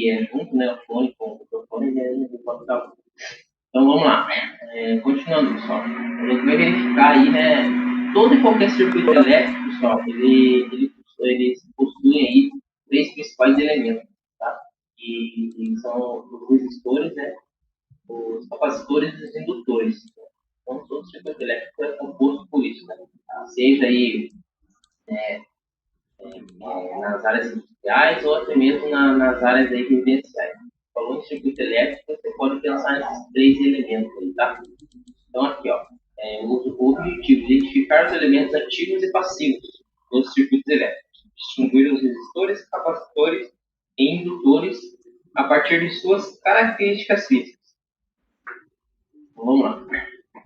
que é junto, né, o fone com o microfone, e aí ele pode estar. Então vamos lá. Continuando, pessoal. A gente vai verificar aí, né, todo e qualquer circuito elétrico, pessoal, eles possuem aí três principais elementos, tá? E são os resistores, né, os capacitores e os indutores. Então todo circuito elétrico é composto por isso, né? Seja aí nas áreas industriais ou até mesmo nas áreas aí residenciais. Falou em circuito elétrico, você pode pensar nesses três elementos aí, tá? Então, aqui, ó, o objetivo de identificar os elementos ativos e passivos dos circuitos elétricos, distinguir os resistores, capacitores e indutores a partir de suas características físicas. Então, vamos lá.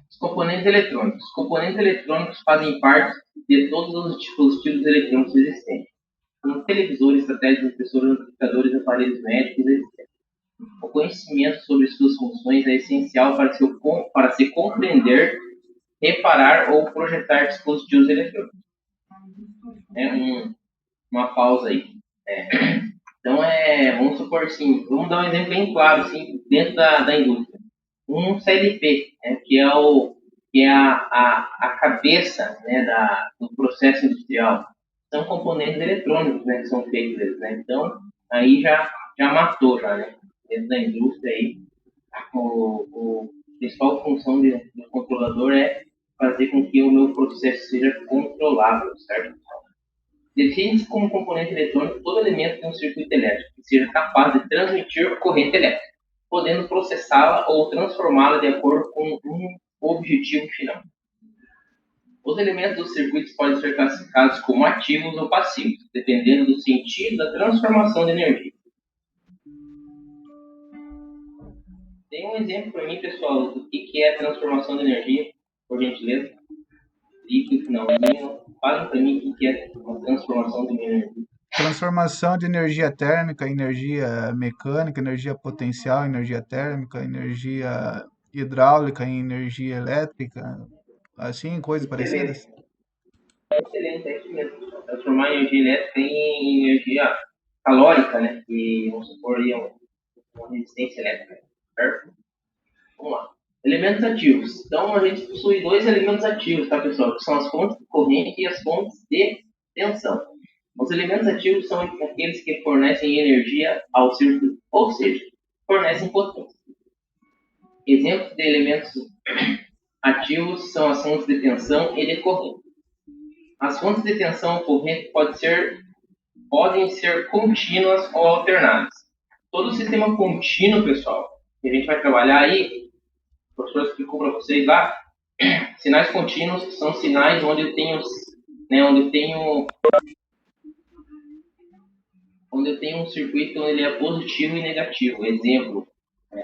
Os componentes eletrônicos. Os componentes eletrônicos fazem parte de todos os dispositivos eletrônicos existentes, como televisores, satélites, impressoras, amplificadores, aparelhos médicos, etc. O conhecimento sobre suas funções é essencial para se compreender, reparar ou projetar dispositivos eletrônicos. Uma pausa aí. Então, vamos supor assim, vamos dar um exemplo bem claro, assim, dentro da indústria. Um CLP, que é a cabeça, né, do processo industrial. São componentes eletrônicos, né, que são feitos, né? Então, aí já matou, né? Dentro da indústria aí, a principal função do controlador é fazer com que o meu processo seja controlável, certo? Define-se como componente eletrônico todo elemento de um circuito elétrico que seja capaz de transmitir corrente elétrica, podendo processá-la ou transformá-la de acordo com um objetivo final. Os elementos dos circuitos podem ser classificados como ativos ou passivos, dependendo do sentido da transformação de energia. Tem um exemplo para mim, pessoal, do que é a transformação de energia, por gentileza? Líquido, finalzinho. Falem para mim o que é uma transformação de energia. Transformação de energia térmica, energia mecânica, energia potencial, energia térmica, energia hidráulica em energia elétrica, assim, coisas parecidas? Excelente, é isso mesmo. Transformar energia elétrica em energia calórica, né? Que, vamos supor, aí, uma resistência elétrica, certo? Vamos lá. Elementos ativos. Então, a gente possui dois elementos ativos, tá, pessoal? Que são as fontes de corrente e as fontes de tensão. Os elementos ativos são aqueles que fornecem energia ao circuito, ou seja, fornecem potência. Exemplos de elementos ativos são as fontes de tensão e de corrente. As fontes de tensão ou corrente podem ser contínuas ou alternadas. Todo sistema contínuo, pessoal, que a gente vai trabalhar aí, o professor explicou para vocês lá, sinais contínuos são sinais onde eu tenho um circuito onde ele é positivo e negativo. Exemplo,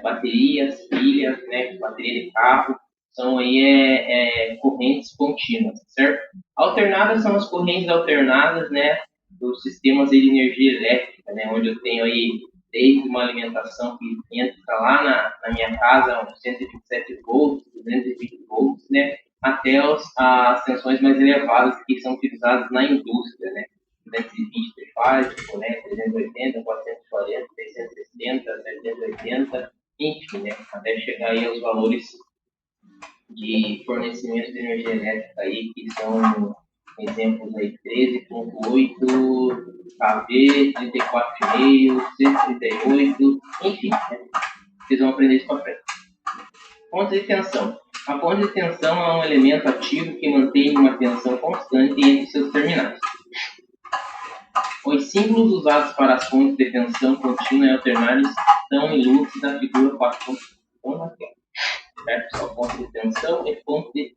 baterias, pilhas, né, bateria de carro, são aí correntes contínuas, certo? Alternadas são as correntes alternadas, né, dos sistemas de energia elétrica, né, onde eu tenho aí desde uma alimentação que entra lá na minha casa, 127 volts, 220 volts, né, até as tensões mais elevadas que são utilizadas na indústria, né, 220 trifásico, né, 380, 440, 660, 780, enfim, né, até chegar aí aos valores de fornecimento de energia elétrica aí, que são exemplos aí 13.8, kV, 34,5, 138, enfim, né? Vocês vão aprender isso para frente. Fonte de tensão. A fonte de tensão é um elemento ativo que mantém uma tensão constante entre seus terminais. Os símbolos usados para as fontes de tensão contínua e alternadas estão em luz da figura 4.1 aqui. Certo? Só fonte de tensão e fonte de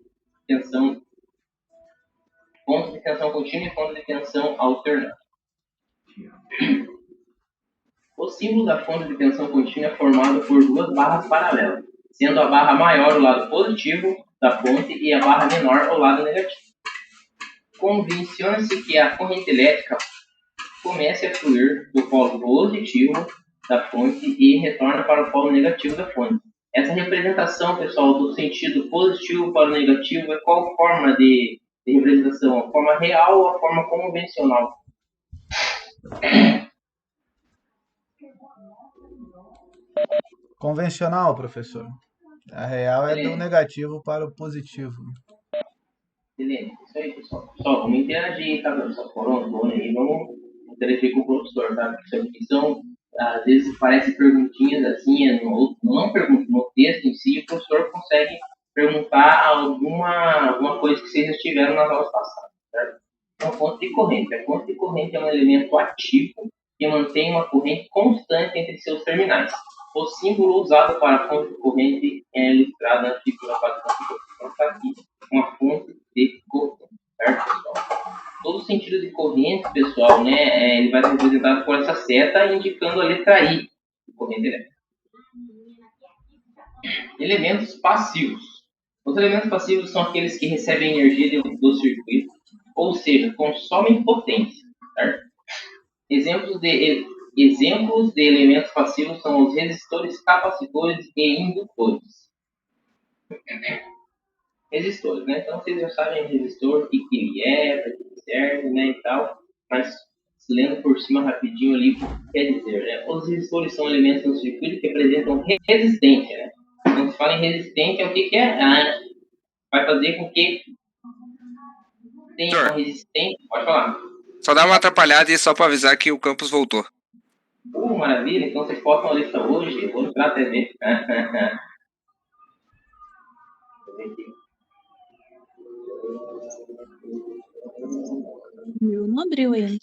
tensão contínua e fonte de tensão alternada. O símbolo da fonte de tensão contínua é formado por duas barras paralelas, sendo a barra maior o lado positivo da fonte e a barra menor o lado negativo. Convenciona-se que a corrente elétrica comece a fluir do polo positivo da fonte e retorna para o polo negativo da fonte. Essa representação, pessoal, do sentido positivo para o negativo é qual forma de representação? A forma real ou a forma convencional? Convencional, professor. A real é do Excelente, negativo para o positivo. excelente. Isso aí, pessoal. Pessoal, vamos interagir, tá? Pessoal, foram Antônio aí, vamos interagir com o professor, tá? Isso aqui são, às vezes, parece perguntinhas assim, não pergunta, no texto em si, o professor consegue perguntar alguma coisa que vocês já tiveram nas aulas passadas, certo? Então, fonte de corrente. A fonte de corrente é um elemento ativo que mantém uma corrente constante entre seus terminais. O símbolo usado para a fonte de corrente é ilustrado na figura 4.2. Então, está aqui uma fonte de corrente, certo, pessoal? Todo sentido de corrente, pessoal, né, ele vai ser representado por essa seta indicando a letra I de corrente elétrica. Elementos passivos. Os elementos passivos são aqueles que recebem energia do circuito, ou seja, consomem potência, certo? Exemplos de elementos passivos são os resistores, capacitores e indutores. Resistores, né? Então vocês já sabem resistor, o que ele é, para que serve, né, e tal, mas lendo por cima rapidinho ali, o que quer dizer, né? Os resistores são elementos no circuito que apresentam resistência, né? Quando se fala em resistência, o que é? Vai fazer com que tenha uma resistência. Pode falar. Só dá uma atrapalhada e só para avisar que o campus voltou. Maravilha, então vocês postam a lista hoje, eu vou entrar até ver. Meu não abriu ainda.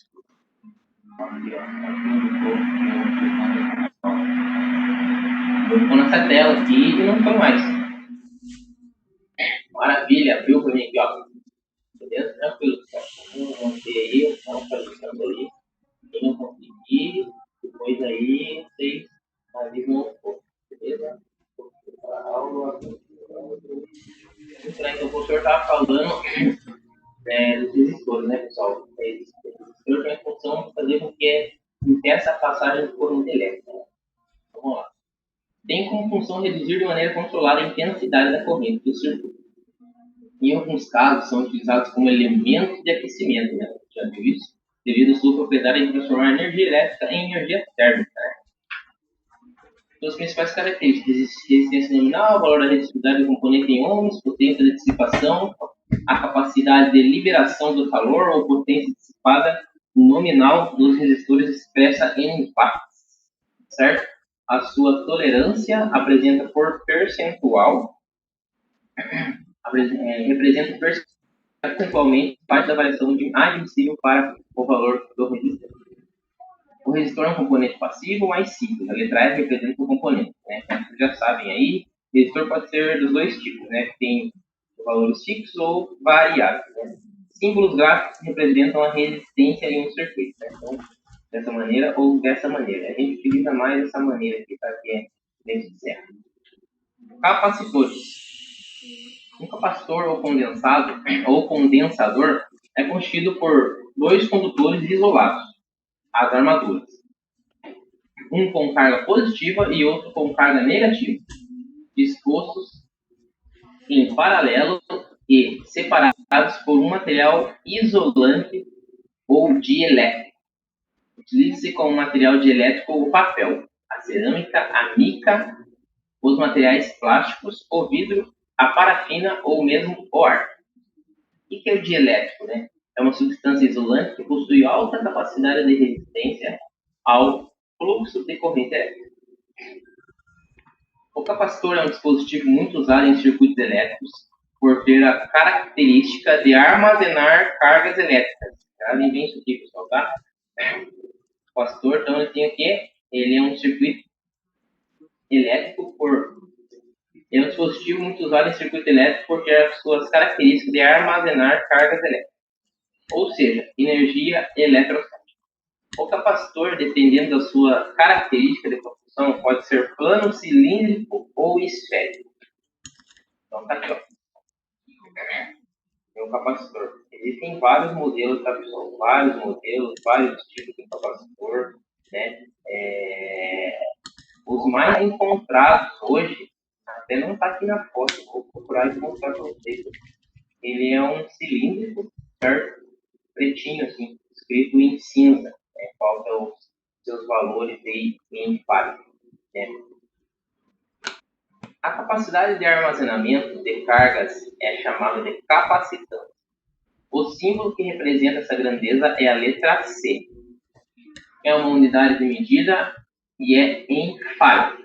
Vou nessa tela aqui e não foi mais. Maravilha, abriu para mim aqui, ó. Beleza? Tranquilo. Vamos manter aí, vamos atualizando aí. Quem não conseguir, depois aí vocês avisam um pouco. Beleza? Aula. Então, o professor estava falando dos resistores, né, pessoal? O resistor tem a função de fazer com que impeça a passagem de corrente elétrica. Vamos lá. Tem como função reduzir de maneira controlada a intensidade da corrente do circuito. Em alguns casos, são utilizados como elementos de aquecimento, né? Já viu isso? Devido à sua propriedade de transformar energia elétrica em energia térmica. Né? Suas principais características: resistência nominal, valor da resistividade do componente em ohms, potência de dissipação, a capacidade de liberação do calor ou potência dissipada nominal dos resistores expressa em watts, certo? A sua tolerância apresenta por percentual, representa percentualmente parte da variação admissível para o valor do resistor. O resistor é um componente passivo mais simples. A letra E representa o componente. Né? Como vocês já sabem aí, o resistor pode ser dos dois tipos. Né? Tem valores fixos ou variáveis. Né? Símbolos gráficos representam a resistência em um circuito. Né? Então, dessa maneira ou dessa maneira. A gente utiliza mais essa maneira aqui, tá? Que é dentro de certo. Capacitores. Um capacitor ou condensador é constituído por dois condutores isolados, as armaduras. Um com carga positiva e outro com carga negativa, dispostos em paralelo e separados por um material isolante ou dielétrico. Utilize-se como material dielétrico o papel, a cerâmica, a mica, os materiais plásticos, o vidro, a parafina ou mesmo o ar. O que é o dielétrico? Né? É uma substância isolante que possui alta capacidade de resistência ao fluxo de corrente elétrica. O capacitor é um dispositivo muito usado em circuitos elétricos por ter a característica de armazenar cargas elétricas. Gravem bem isso aqui, pessoal, tá? O capacitor, então, ele tem o quê? Ele é um circuito elétrico é um dispositivo muito usado em circuito elétrico por ter as suas características de armazenar cargas elétricas, ou seja, energia eletrostática. O capacitor, dependendo da sua característica de construção, pode ser plano, cilíndrico ou esférico. Então, tá aqui, ó. É um capacitor. Existem vários modelos, tá, pessoal? Vários modelos, vários tipos de capacitor, né? Os mais encontrados hoje, até não está aqui na foto, vou procurar e mostrar para vocês. Ele é um cilíndrico, certo? Pretinho, assim, escrito em cinza. Falta seus valores aí em farad, né? A capacidade de armazenamento de cargas é chamada de capacitância. O símbolo que representa essa grandeza é a letra C. É uma unidade de medida e é em farad.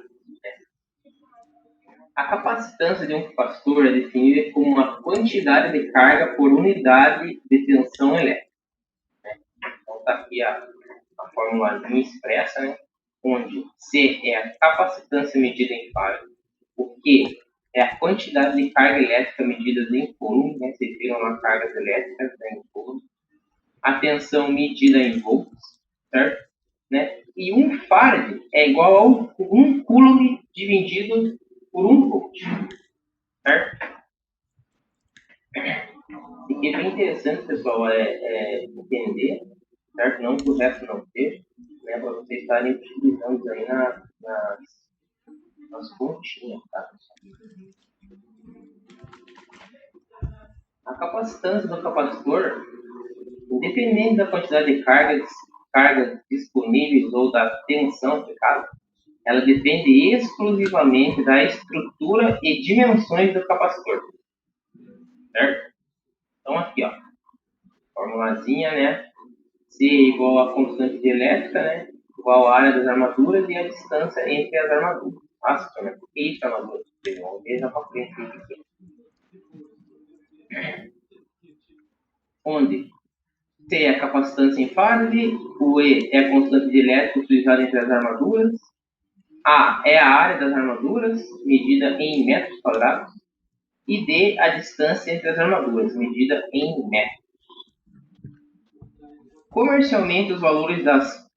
A capacitância de um capacitor é definida como uma quantidade de carga por unidade de tensão elétrica. Então está aqui a formulazinha expressa, né? Onde C é a capacitância medida em farad, o Q é a quantidade de carga elétrica medida em coulomb, né? Vocês viram lá cargas elétricas, né, em coulomb. A tensão medida em volts, certo? Né? E um farad é igual a 1 coulomb dividido por 1 volt, certo? E que é bem interessante, pessoal, entender, certo? Não que o resto não seja, né? Para vocês estarem utilizando aí nas continhas, tá? A capacitância do capacitor, independente da quantidade de cargas disponíveis ou da tensão aplicada, ela depende exclusivamente da estrutura e dimensões do capacitor, certo? Então aqui, ó, formulazinha, né? C igual a constante de elétrica, né? Igual a área das armaduras e a distância entre as armaduras. Nossa, né? Por que isso, armadura? Vamos ver já para frente aqui. Onde C é a capacitância em farad, o E é a constante de elétrica utilizada entre as armaduras, A é a área das armaduras, medida em metros quadrados, e D a distância entre as armaduras, medida em metros. Comercialmente, os valores das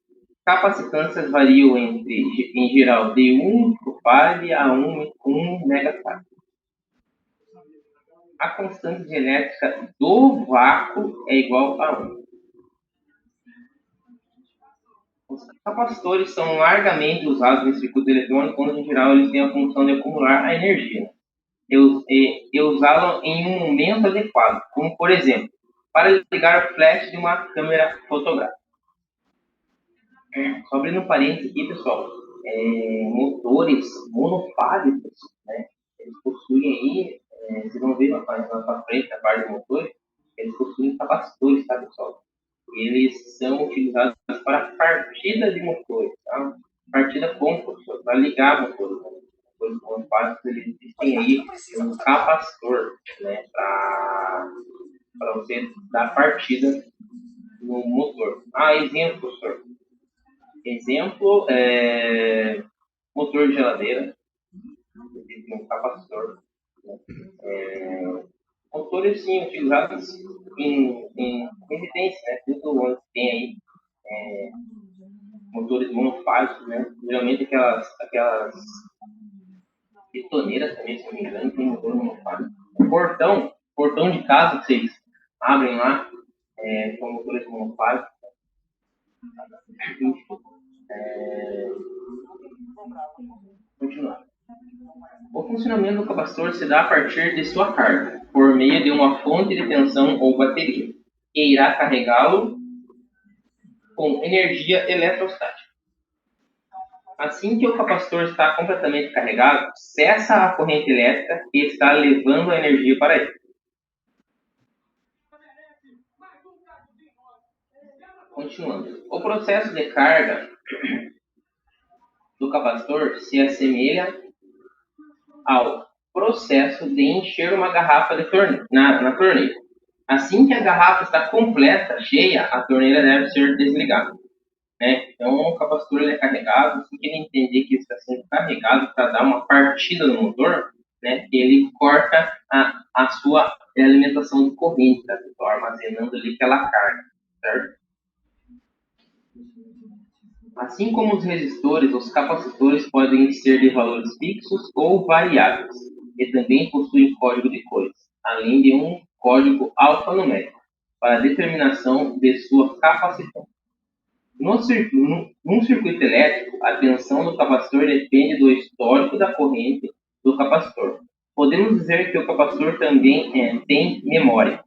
capacitâncias variam em geral, de 1 farad a 1 megafarad. A constante de elétrica do vácuo é igual a 1. Os capacitores são largamente usados em circuito eletrônico, onde, em geral, eles têm a função de acumular a energia e usá-la em um momento adequado, como, por exemplo, para ligar o flash de uma câmera fotográfica. Só abrindo um parênteses aqui, pessoal, motores monofásicos, né? Eles possuem aí, vocês vão ver na frente, na parte do motor, eles possuem capacitores, tá, pessoal? Eles são utilizados para partida de motores, tá? Partida com professor, para ligar motores. Né? Motores monofásicos, eles têm aí um capacitor, né? Para você dar partida no motor. Exemplo, professor. Exemplo, motor de geladeira, tem um capacitor. Né? Motores, sim, utilizados em residência, né? Tudo onde tem aí motores monofásicos, né? Geralmente aquelas betoneiras também, se não me engano, tem motor monofásico. O portão de casa que vocês abrem lá, são motores monofásicos. Continuar. O funcionamento do capacitor se dá a partir de sua carga, por meio de uma fonte de tensão ou bateria, que irá carregá-lo com energia eletrostática. Assim que o capacitor está completamente carregado, cessa a corrente elétrica que está levando a energia para ele. Continuando. O processo de carga do capacitor se assemelha ao processo de encher uma garrafa na torneira. Assim que a garrafa está completa, cheia, a torneira deve ser desligada. Né? Então, o capacitor ele é carregado, assim que ele entender que ele está sendo carregado para dar uma partida no motor, né? Ele corta a sua alimentação de corrente, tá? Então, armazenando ali aquela carga, certo? Assim como os resistores, os capacitores podem ser de valores fixos ou variáveis, e também possuem código de cores, além de um código alfanumérico, para a determinação de sua capacitância. Num circuito elétrico, a tensão do capacitor depende do histórico da corrente do capacitor. Podemos dizer que o capacitor também tem memória.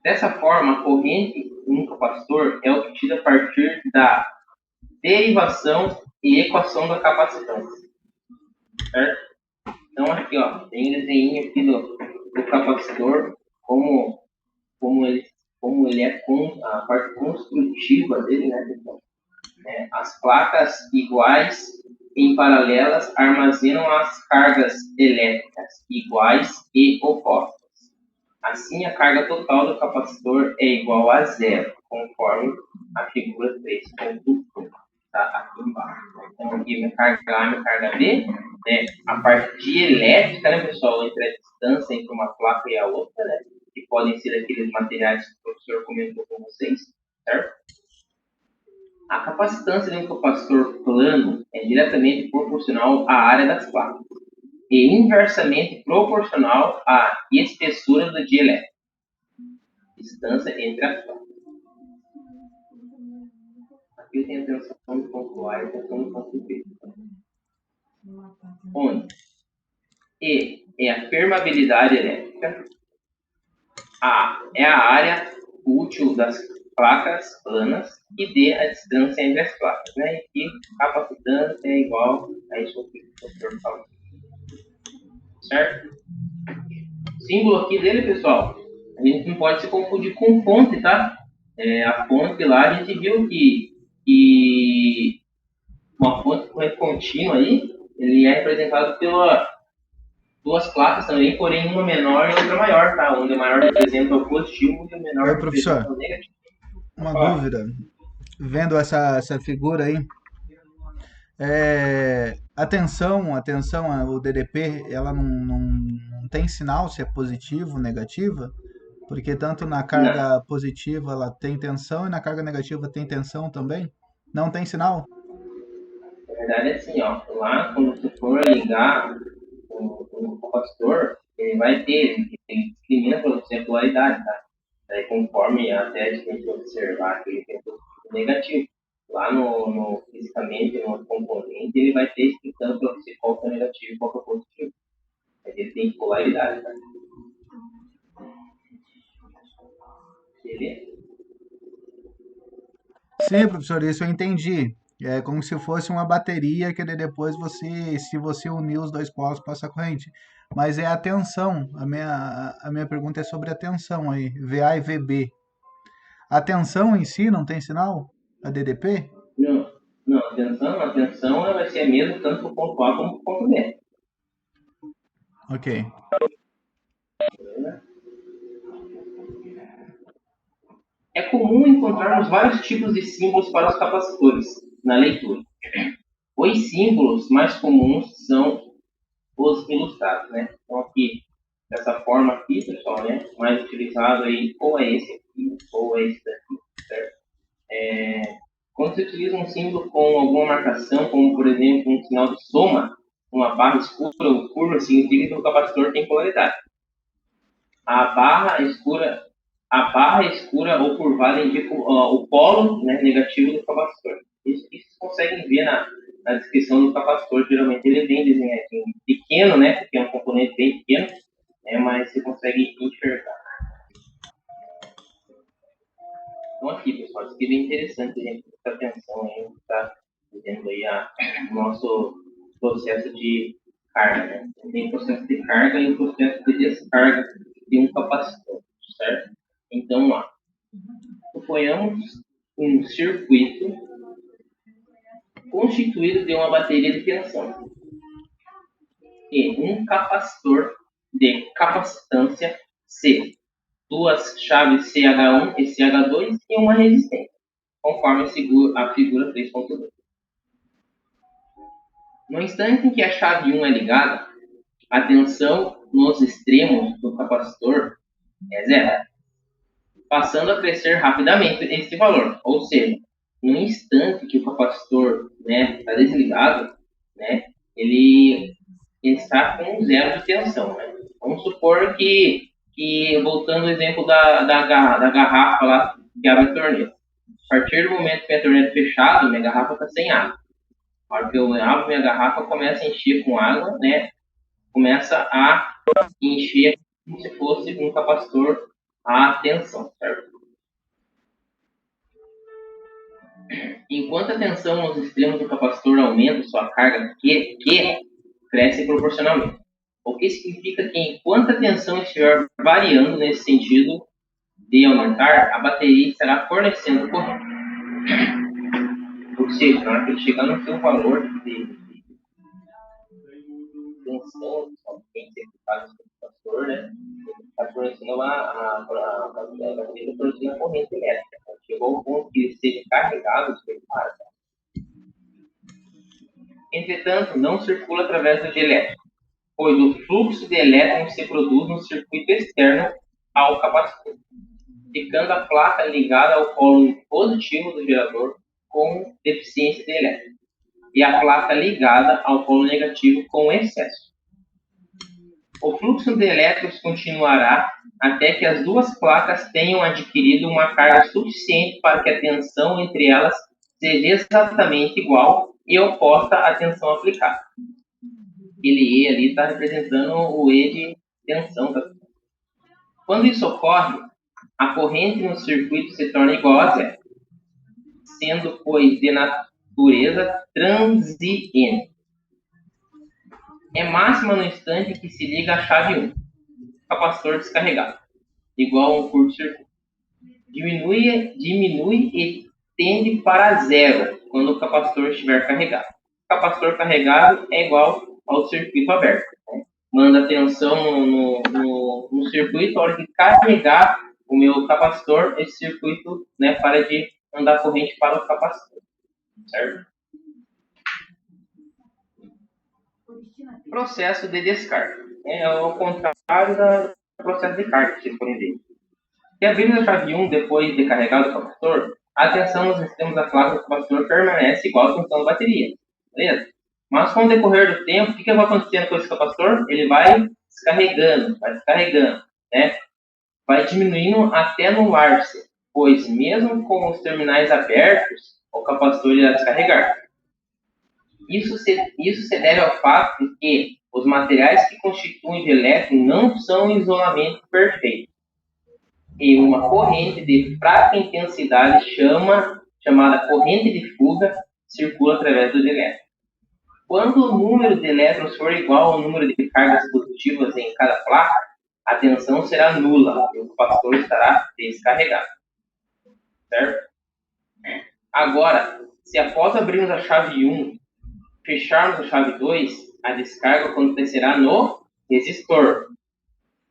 Dessa forma, a corrente em um capacitor é obtida a partir da derivação e equação da capacitância. Certo? Então, aqui, ó, tem um desenho aqui do capacitor, como ele é com a parte construtiva dele, né, pessoal? As placas iguais em paralelas armazenam as cargas elétricas iguais e opostas. Assim, a carga total do capacitor é igual a zero, conforme a figura 3.1, tá aqui embaixo. Então, aqui minha carga A e minha carga B, né? A parte dielétrica, né, pessoal, entre a distância entre uma placa e a outra, né? Que podem ser aqueles materiais que o professor comentou com vocês, certo? A capacitância de um capacitor plano é diretamente proporcional à área das placas e inversamente proporcional à espessura do dielétrico, distância entre as placas. Aqui eu tenho a tensão do ponto A e a tensão do ponto B. Onde E é a permeabilidade elétrica, A é a área útil das placas planas e D a distância entre as placas, né? E aqui capacitância é igual a isso que o professor falou. Certo? O símbolo aqui dele, pessoal, a gente não pode se confundir com fonte, tá? A fonte lá, a gente viu que uma fonte corrente contínua aí, ele é representado pela duas placas também, porém uma menor e outra maior, tá? Onde a maior representa o positivo e o menor Oi, professor. representa o negativo. Uma dúvida. Vendo essa figura aí, atenção, o DDP, ela não tem sinal se é positivo ou negativa? Porque tanto na carga positiva ela tem tensão e na carga negativa tem tensão também? Não tem sinal? Na verdade é assim, ó, lá quando você for ligar o capacitor, ele vai ter, ele discrimina para você a polaridade, tá? Daí, conforme até a gente observar que ele tem positivo e negativo, lá fisicamente, no componente, ele vai ter explicando para você qual que é o negativo e qual que é o positivo. Mas ele tem polaridade, tá? Beleza? Sim, professor, isso eu entendi. É como se fosse uma bateria que depois se você unir os dois polos, passa a corrente. Mas é a tensão. A minha pergunta é sobre a tensão aí, VA e VB. A tensão em si não tem sinal? A DDP? Não, a tensão ela vai ser a mesma tanto para o ponto A como para o ponto B. Ok. É comum encontrarmos vários tipos de símbolos para os capacitores na leitura. Os símbolos mais comuns são os ilustrados, né? Então aqui, dessa forma aqui, pessoal, né? Mais utilizado aí, ou é esse aqui, ou é esse daqui, certo? Quando se utiliza um símbolo com alguma marcação, como por exemplo um sinal de soma, uma barra escura ou curva, significa que o capacitor tem polaridade. A barra escura ou curvada indica o polo, né, negativo do capacitor. Isso vocês conseguem ver na descrição do capacitor. Geralmente ele é bem desenhadinho, pequeno, né, porque é um componente bem pequeno, mas você consegue enxergar. Então aqui, pessoal, isso aqui é bem interessante a gente prestar atenção aí, está fazendo aí o nosso processo de carga, né? Tem o processo de carga e o processo de descarga de um capacitor, certo? Então, ó, suponhamos um circuito constituído de uma bateria de tensão e um capacitor de capacitância C, duas chaves CH1 e CH2 e uma resistência, conforme a figura 3.2. No instante em que a chave 1 é ligada, a tensão nos extremos do capacitor é zero, passando a crescer rapidamente esse valor. Ou seja, no instante que o capacitor está desligado, ele está com zero de tensão. Né? Vamos supor que voltando ao exemplo da garrafa lá que abre a torneira. A partir do momento que a torneira é fechada, minha garrafa está sem água. A hora que eu abro minha garrafa, começa a encher com água, começa a encher como se fosse um capacitor a tensão, certo? Enquanto a tensão nos extremos do capacitor aumenta, sua carga Q cresce proporcionalmente. O que significa que enquanto a tensão estiver variando nesse sentido de aumentar, a bateria estará fornecendo corrente. Ou seja, na hora que ele chegar no seu valor de tensão, quem sempre faz o capacitor, né? Ele está fornecendo a bateria fornecendo a corrente elétrica. Então, chegou ao ponto que ele seja carregado, ele para. Entretanto, não circula através do dielétrico, pois o fluxo de elétrons se produz no circuito externo ao capacitor, ficando a placa ligada ao polo positivo do gerador com deficiência de elétron e a placa ligada ao polo negativo com excesso. O fluxo de elétrons continuará até que as duas placas tenham adquirido uma carga suficiente para que a tensão entre elas seja exatamente igual e oposta à tensão aplicada. Aquele E ali está representando o E de tensão. Quando isso ocorre, a corrente no circuito se torna igual a zero, sendo, pois, de natureza transiente. É máxima no instante que se liga a chave 1, capacitor descarregado, igual a um curto-circuito. Diminui e tende para zero quando o capacitor estiver carregado. O capacitor carregado é igual ao circuito aberto. Né? Manda tensão no circuito, a hora de carregar o meu capacitor, esse circuito, né, para de mandar corrente para o capacitor. Certo? Processo de descarga. É ao contrário do processo de carga, se forem ver. Se abrirmos a chave 1 depois de carregado o capacitor, a tensão nos extremos da placa do capacitor permanece igual à tensão da bateria. Beleza? Mas com o decorrer do tempo, o que vai acontecendo com esse capacitor? Ele vai descarregando, né? Vai diminuindo até anular-se, pois mesmo com os terminais abertos, o capacitor irá descarregar. Isso se deve ao fato de que os materiais que constituem o elétron não são em isolamento perfeito. E uma corrente de fraca intensidade chamada corrente de fuga circula através do elétron. Quando o número de elétrons for igual ao número de cargas positivas em cada placa, a tensão será nula e o capacitor estará descarregado. Certo? Agora, se após abrirmos a chave 1, fecharmos a chave 2, a descarga acontecerá no resistor,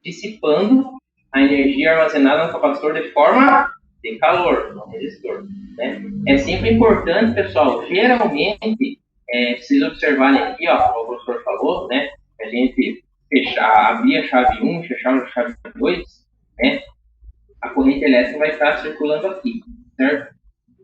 dissipando a energia armazenada no capacitor de forma de calor, no resistor. Né? É sempre importante, pessoal, geralmente, vocês observarem aqui, ó, como o professor falou, né, a gente abrir a chave 1, fechar a chave 2, né, a corrente elétrica vai estar circulando aqui, certo?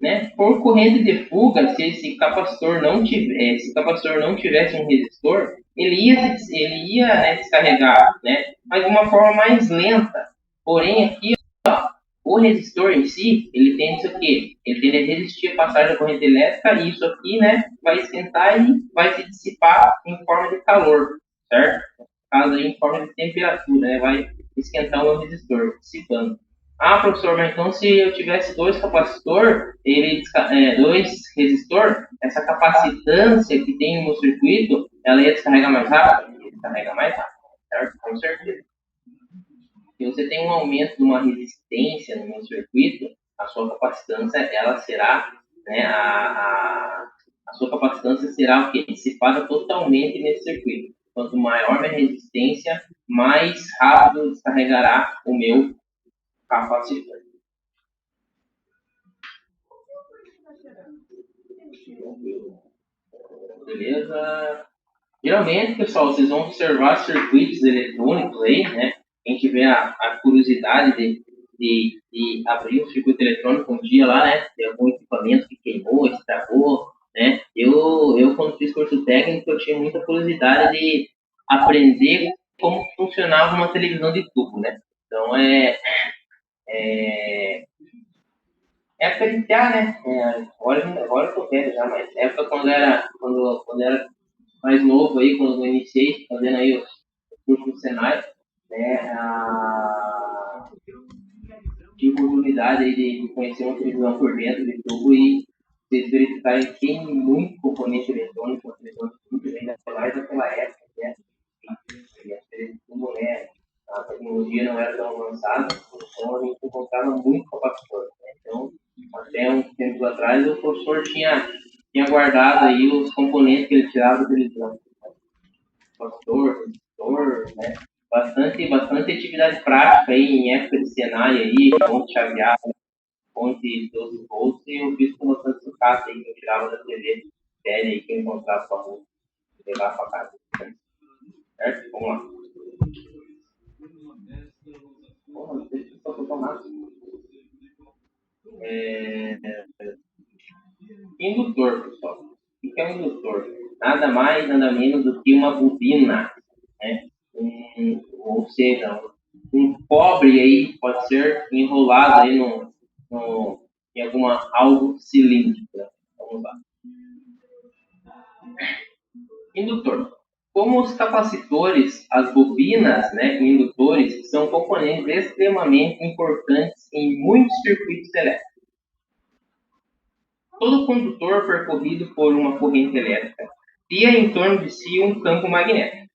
Né? Por corrente de fuga, se esse capacitor não tivesse um resistor, ele ia né, descarregar, né? Mas de uma forma mais lenta. Porém, aqui, ó, o resistor em si, ele tende a quê? Ele tende a resistir a passagem da corrente elétrica e isso aqui, né, vai esquentar e vai se dissipar em forma de calor, certo? No caso aí, em forma de temperatura, né? Vai esquentar o resistor, dissipando. Ah, professor, mas então se eu tivesse dois capacitor, dois resistor, essa capacitância que tem no circuito, ela ia descarregar mais rápido? Ia descarregar mais rápido, certo? Com certeza. Se você tem um aumento de uma resistência no meu circuito, a sua capacitância, ela será, né, a sua capacitância será o quê? Dissipada totalmente nesse circuito. Quanto maior minha resistência, mais rápido descarregará o meu capacitor. Beleza? Geralmente, pessoal, vocês vão observar circuitos eletrônicos aí, né? Quem tiver a curiosidade de abrir um circuito eletrônico um dia lá, né? Tem algum equipamento que queimou, estragou, né? Eu quando fiz curso técnico, eu tinha muita curiosidade de aprender como funcionava uma televisão de tubo, né? Então, época de TEA, né? Agora eu tô velho já, mas época quando era mais novo aí, quando eu iniciei, fazendo aí os cursos do Senai, né? Tive a oportunidade aí de conhecer uma televisão por dentro de tubo e vocês verificarem que tem muito componente eletrônico muito bem daquela época, né? Como a tecnologia não era tão avançada, então a gente encontrava muito capacitor. Né? Então, até um tempo atrás, o professor tinha guardado aí os componentes que ele tirava do eletrônico. Capacitor, resistor, né? Bastante atividade prática aí em época de Senai aí, ponte chaveada, ponte 12 volts, e eu fiz com bastante sucata aí que eu tirava da TV velha aí que eu encontrava com a rua, levar para casa. Certo? Vamos lá. Porra, deixa eu só botar o máximo. Indutor, pessoal. O que é um indutor? Nada mais, nada menos do que uma bobina, né? Ou seja, um cobre aí pode ser enrolado aí em algo cilíndrico. Vamos lá. Indutor. Como os capacitores, as bobinas, né, indutores, são componentes extremamente importantes em muitos circuitos elétricos. Todo condutor percorrido por uma corrente elétrica cria em torno de si um campo magnético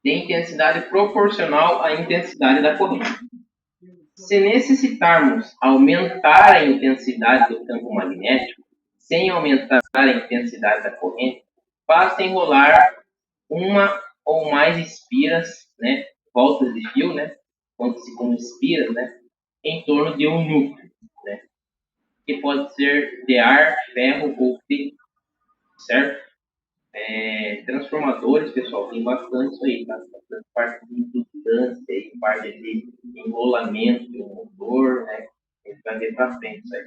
de intensidade proporcional à intensidade da corrente. Se necessitarmos aumentar a intensidade do campo magnético, sem aumentar a intensidade da corrente, basta enrolar uma ou mais espiras, né, voltas de fio, né, conta-se como espiras, né, em torno de um núcleo, né, que pode ser de ar, ferro ou fibra, certo? Transformadores, pessoal, tem bastante isso aí, tá? Bastante parte de indutância, aí, parte de enrolamento do motor, né? A gente vai ver para frente isso aí.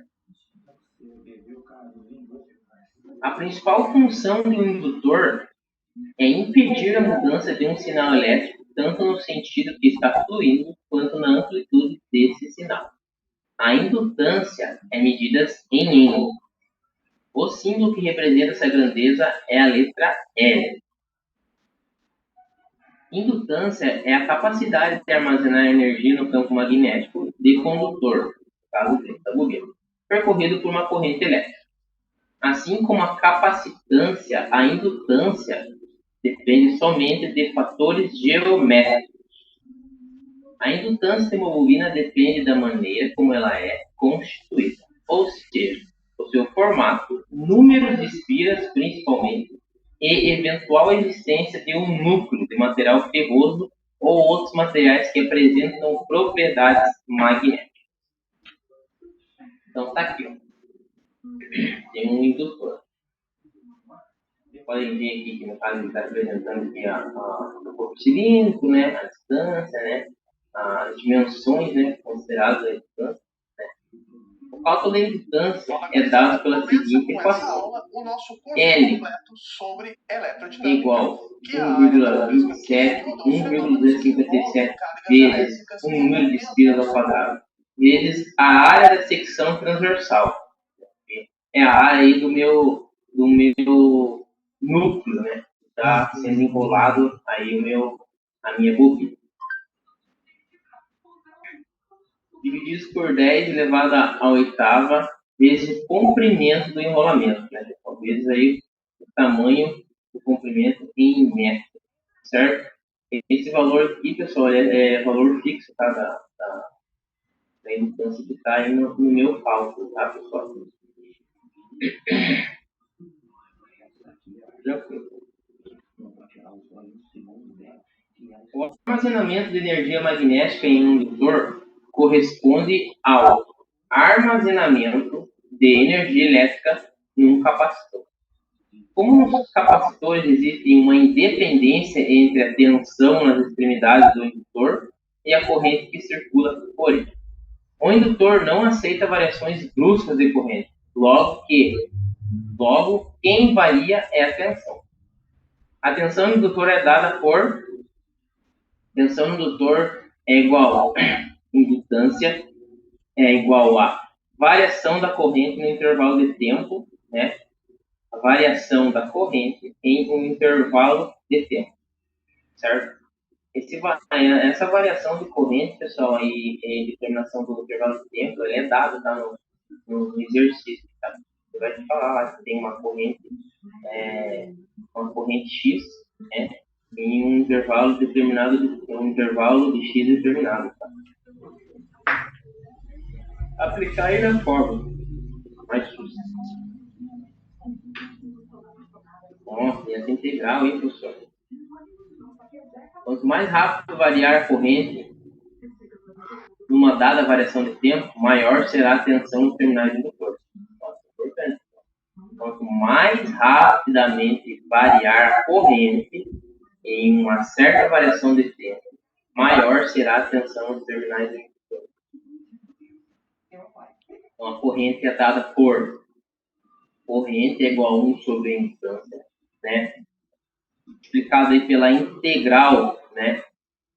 A principal função de um indutor é impedir a mudança de um sinal elétrico, tanto no sentido que está fluindo, quanto na amplitude desse sinal. A indutância é medida em N. O símbolo que representa essa grandeza é a letra L. Indutância é a capacidade de armazenar energia no campo magnético de condutor, no caso da bobina, percorrido por uma corrente elétrica. Assim como a capacitância, a indutância depende somente de fatores geométricos. A indutância de uma bobina depende da maneira como ela é constituída, ou seja, o seu formato, número de espiras principalmente, e eventual existência de um núcleo de material ferroso ou outros materiais que apresentam propriedades magnéticas. Então está aqui, ó. Tem um indutor. Vocês podem ver aqui que no caso ele está apresentando aqui o corpo cilíndrico, né, a distância, né, as dimensões, né, consideradas a distância. O cálculo da indutância é dado pela seguinte equação: L igual 1,27, 1,257 vezes um número de espiras ao quadrado, vezes a área da secção transversal. É a área aí do meu núcleo, né? Está sendo enrolado aí a minha bobina. Divididos por 10 elevado à oitava vezes o comprimento do enrolamento, né? Vezes aí o tamanho do comprimento em metro, certo? Esse valor aqui, pessoal, é valor fixo, tá? Da indutância que está aí no meu cálculo, tá, pessoal? Tranquilo. O armazenamento de energia magnética em um indutor corresponde ao armazenamento de energia elétrica num capacitor. Como nos capacitores existe uma independência entre a tensão nas extremidades do indutor e a corrente que circula por ele. O indutor não aceita variações bruscas de corrente, logo quem varia é a tensão. A tensão no indutor é dada por tensão no indutor é igual a indutância é igual a variação da corrente no intervalo de tempo, né? A variação da corrente em um intervalo de tempo, certo? Essa variação de corrente, pessoal, e determinação do intervalo de tempo, ele é dado, tá, no exercício, tá? Você vai te falar lá que tem uma corrente X, né, em um intervalo determinado, um intervalo de X determinado, tá? Aplicar aí na fórmula mais justa. Nossa, e essa integral, hein, professor? Quanto mais rápido variar a corrente numa dada variação de tempo, maior será a tensão nos terminais do motor. Nossa, importante. Quanto mais rapidamente variar a corrente em uma certa variação de tempo, maior será a tensão nos terminais do motor. Então, a corrente é dada por corrente é igual a 1 sobre a impedância, né? Explicado aí pela integral, né,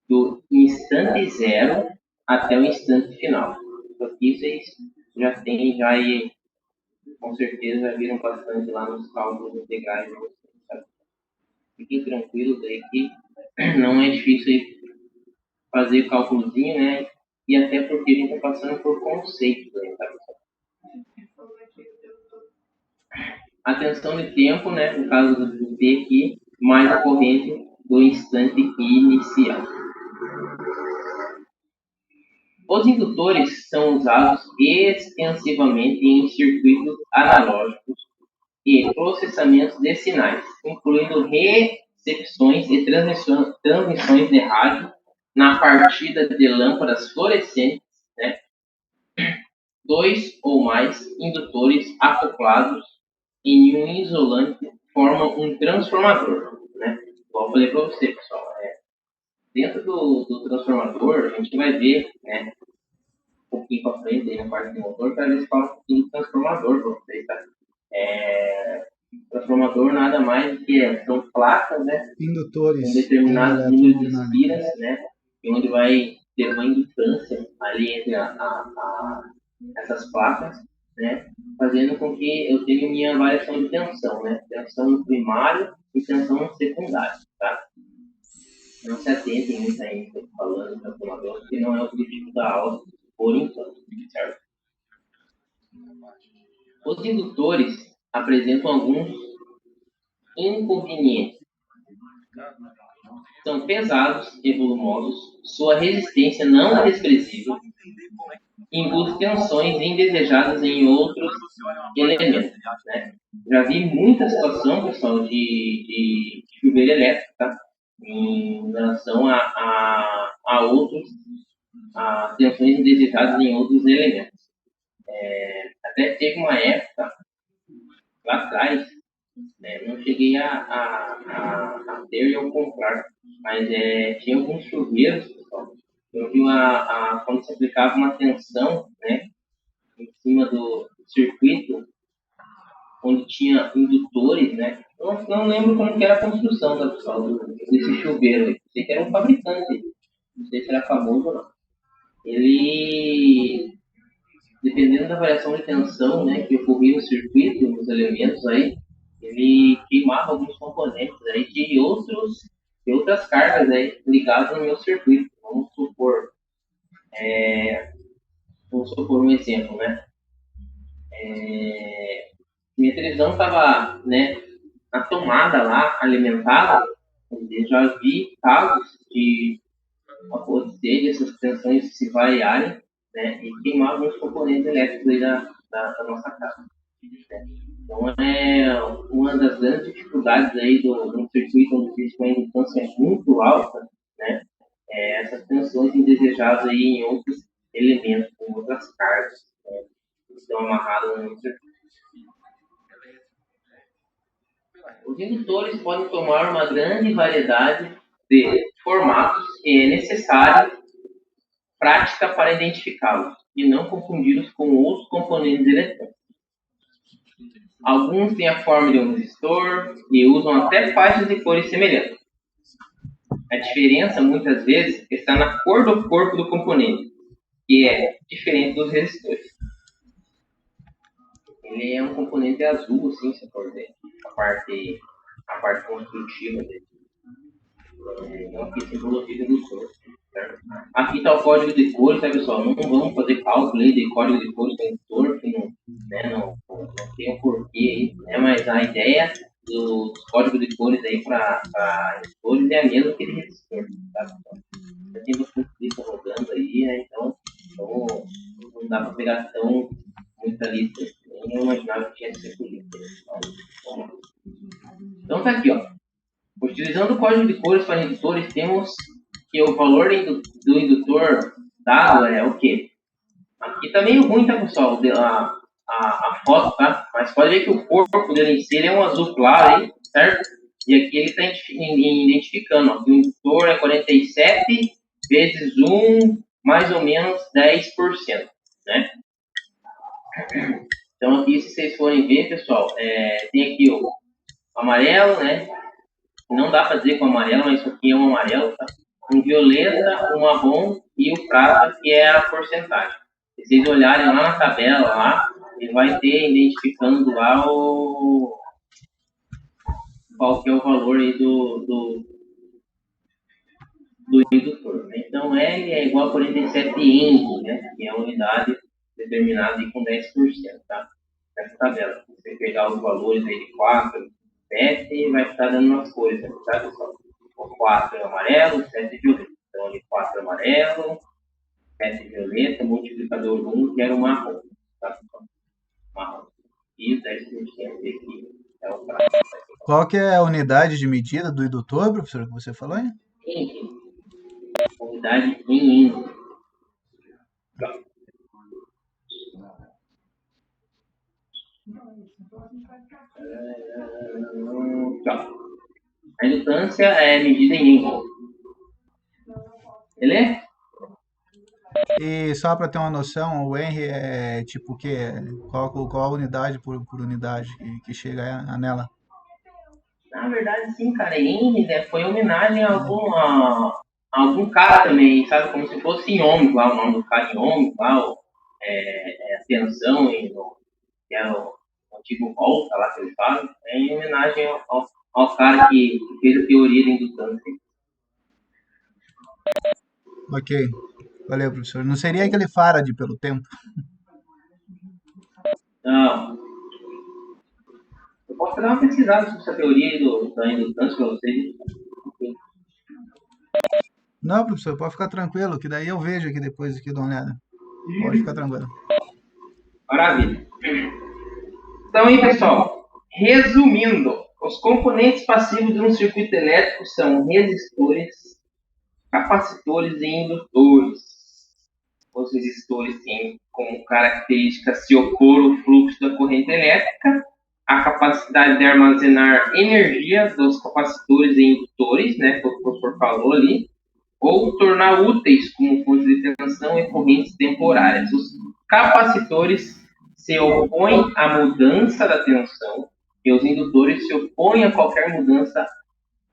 do instante zero até o instante final. Então, aqui vocês já têm, já aí, com certeza, viram bastante lá nos cálculos integrais. Sabe? Fiquem tranquilos aí que não é difícil aí fazer cálculozinho, né? E até porque a gente está passando por conceitos aí, tá? A tensão de tempo, né, no caso do T aqui, mais a corrente do instante inicial. Os indutores são usados extensivamente em circuitos analógicos e processamentos de sinais, incluindo recepções e transmissões de rádio na partida de lâmpadas fluorescentes, né? 2 ou mais indutores acoplados em um isolante formam um transformador, né? Igual eu falei para você, pessoal. Dentro do transformador, a gente vai ver, né, um pouquinho para frente, aí na parte do motor, para ver se fala um pouquinho de transformador para vocês, tá? Transformador nada mais do que são placas, né? Indutores. Com determinados números de espiras, né? E onde vai ter uma indutância ali entre essas placas, né? Fazendo com que eu tenha minha variação de tensão, né? Tensão primária e tensão secundária, tá? Não se atentem muito aí que eu estou falando de transformador, porque não é o objetivo da aula por enquanto, certo? Os indutores apresentam alguns inconvenientes. São pesados e volumosos, sua resistência não é desprezível, induz tensões indesejadas em outros elementos, né? Já vi muita situação, pessoal, de chuveiro elétrico, tá? Em relação a outros, a tensões indesejadas em outros elementos. Até teve uma época, lá atrás, né, não cheguei a ter e a comprar, mas tinha alguns chuveiros, pessoal. Eu vi quando se aplicava uma tensão, né, em cima do circuito, onde tinha indutores, né? Eu não lembro como que era a construção da pessoal desse chuveiro. Eu sei que era um fabricante, não sei se era famoso ou não. Ele, dependendo da variação de tensão, né, que ocorria no circuito, nos elementos aí, ele queimava alguns componentes aí de outras cargas aí ligadas no meu circuito. Vamos supor um exemplo, né? Minha televisão estava, né, na tomada lá, alimentada. Eu já vi casos de acontecer de essas tensões se variarem, né, e queimar alguns componentes elétricos aí da nossa casa. Né? Então, uma das grandes dificuldades aí do circuito onde existe uma indutância muito alta, né, essas tensões indesejadas aí em outros elementos, em outras cargas, né, que estão amarradas no circuito. Os indutores podem tomar uma grande variedade de formatos e é necessário prática para identificá-los e não confundi-los com outros componentes eletrônicos. Alguns têm a forma de um resistor e usam até faixas de cores semelhantes. A diferença, muitas vezes, está na cor do corpo do componente, que é diferente dos resistores. Ele é um componente azul, assim, se for ver, a parte construtiva dele. Então, aqui simbologia do resistor. Aqui está o código de cores, tá, pessoal? Não vamos fazer cálculo aí de código de cores do editor, que não, né, não tem um porquê aí, né? Mas a ideia dos códigos de cores aí para editores é a mesma que de resistência, tá? Já tem bastante lista rodando aí, né? Então não dá para pegar tão muita lista. Nem eu imaginava que tinha 5 listas. Então tá aqui, ó. Utilizando o código de cores para indutores, temos que o valor do indutor dado é o quê? Aqui tá meio ruim, tá, pessoal? A foto, tá? Mas pode ver que o corpo dele em si é um azul claro aí, certo? E aqui ele está identificando, ó, que o indutor é 47 vezes 1, mais ou menos 10%, né? Então aqui, se vocês forem ver, pessoal, tem aqui o amarelo, né? Não dá para dizer com amarelo, mas isso aqui é um amarelo, tá? Um violeta, um marrom e o prata, que é a porcentagem. Se vocês olharem lá na tabela, lá, ele vai ter identificando lá qual que é o valor aí do indutor. Né? Então, L é igual a 47 Henry, né? Que é a unidade determinada aí com 10%, tá? Nessa tabela. Se você pegar os valores aí de 4, 7, vai estar dando as cores, tá, pessoal? O 4 é amarelo, 7 é violeta. Então, ali 4 é amarelo, 7 é violeta, multiplicador 1, que era o marrom, tá? Marrom. E 10% aqui é o prata. Qual que é a unidade de medida do indutor, professor, que você falou, hein? Henry. Unidade em Henry. A indutância é medida em Henry. Beleza? E só para ter uma noção, o Henry é tipo o quê? Qual a unidade por unidade que chega nela? Na verdade, sim, cara. Henry, né, foi homenagem a algum cara também, sabe? Como se fosse em ohms lá, o nome do cara em ohms lá, a tensão, que era o antigo volta lá que eles falam, em homenagem ao cara que fez a teoria da indutância. Ok, valeu, professor. Não seria aquele Faraday pelo tempo? Não. Eu posso dar uma pesquisada sobre essa teoria aí da indutância para vocês. Não, professor, pode ficar tranquilo, que daí eu vejo aqui depois aqui, dou uma olhada. Pode ficar tranquilo. Maravilha. Então aí, pessoal, resumindo, os componentes passivos de um circuito elétrico são resistores, capacitores e indutores. Os resistores têm como característica se opor ao fluxo da corrente elétrica, a capacidade de armazenar energia dos capacitores e indutores, né, que o professor falou ali, ou tornar úteis como fontes de tensão e correntes temporárias. Os capacitores se opõem à mudança da tensão e os indutores se opõem a qualquer mudança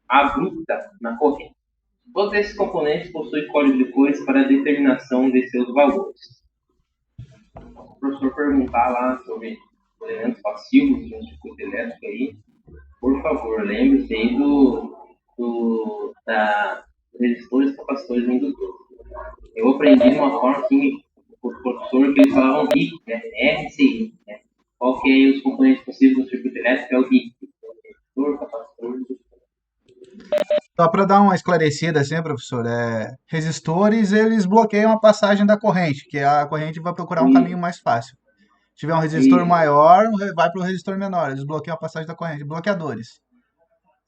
abrupta na corrente. Todos esses componentes possuem código de cores para a determinação de seus valores. O professor perguntar lá sobre elementos passivos de um circuito elétrico aí, por favor, lembre-se aí da resistores, capacitores e indutores. Eu aprendi de uma forma assim, o professor que eles falavam RIC, né? RCI, né? Qual que é os componentes passivos do circuito elétrico? É o RIC. Resistor, capacitor, indutor. Só para dar uma esclarecida assim, professor, resistores, eles bloqueiam a passagem da corrente, que a corrente vai procurar um caminho mais fácil. Se tiver um resistor maior, vai para o resistor menor, eles bloqueiam a passagem da corrente, bloqueadores.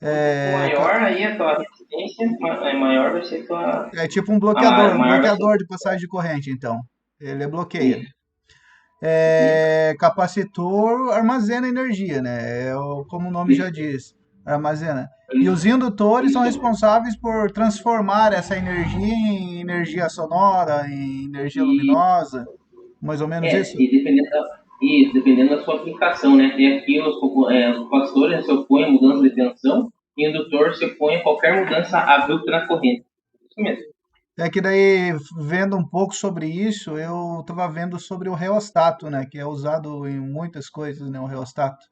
O maior aí a tua resistência, maior vai ser a tua... É tipo um bloqueador, maior bloqueador de passagem de corrente, então. Ele bloqueia. Isso. Capacitor armazena energia, né? Como o nome já diz, armazena. E os indutores são responsáveis por transformar essa energia em energia sonora, em energia luminosa, mais ou menos isso? E dependendo da sua aplicação, né? Tem aqui os capacitores se opõem a mudança de tensão e o indutor se opõe a qualquer mudança abrupta na corrente. Isso mesmo. É que daí, vendo um pouco sobre isso, eu estava vendo sobre o reostato, né? Que é usado em muitas coisas, né? O reostato.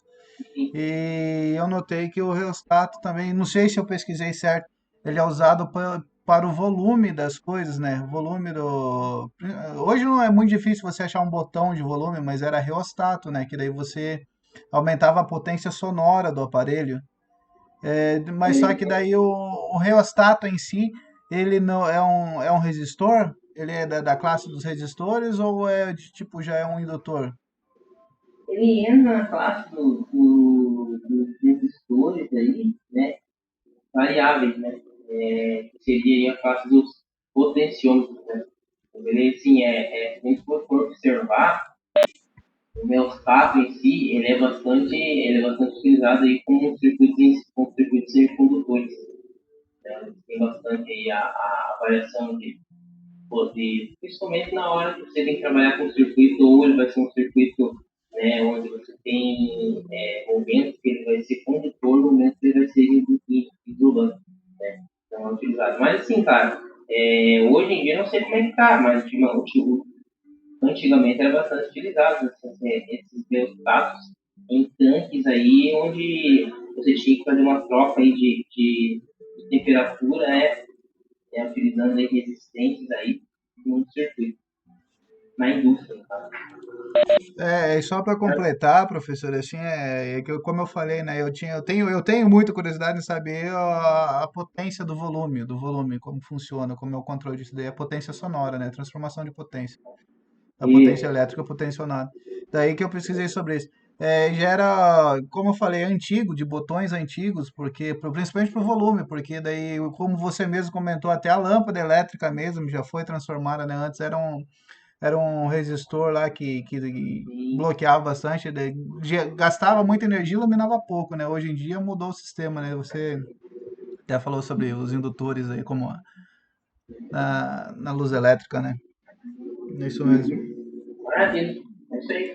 E eu notei que o reostato também, não sei se eu pesquisei certo, ele é usado para o volume das coisas, né? O volume do. Hoje não é muito difícil você achar um botão de volume, mas era reostato, né? Que daí você aumentava a potência sonora do aparelho. Mas só que daí o reostato em si, ele não é um resistor? Ele é da classe dos resistores ou é de tipo já é um indutor? Ele entra na classe dos resistores aí, né? Variáveis, né? Que seria aí a classe dos potenciômetros, né? Ele, assim, se a gente for observar, o meostato em si, ele é bastante utilizado aí com circuitos semicondutores. Então, tem bastante aí a variação de poder, principalmente na hora que você tem que trabalhar com circuito, ou ele vai ser um circuito, né, onde você tem momentos que ele vai ser condutor, momentos que ele vai ser isolante, né? Então é utilizado. Mas assim, cara, hoje em dia eu não sei como é que tá, mas antigamente era bastante utilizado esses meostatos em tanques aí, onde você tinha que fazer uma troca aí de temperatura, utilizando aí resistências aí no circuito, na indústria, tá? E só para completar, professor, assim, que como eu falei, né, eu tenho muita curiosidade em saber a potência do volume, como funciona, como é o controle disso daí, a potência sonora, né, transformação de potência, da potência E, elétrica à potência sonora. Daí que eu pesquisei sobre isso. Já era, como eu falei, antigo, de botões antigos, principalmente para o volume, porque daí, como você mesmo comentou, até a lâmpada elétrica mesmo já foi transformada, né, antes era um resistor lá que e bloqueava bastante, gastava muita energia e iluminava pouco, né? Hoje em dia mudou o sistema, né? Você até falou sobre os indutores aí, como na luz elétrica, né? É isso mesmo. maravilha, é isso aí.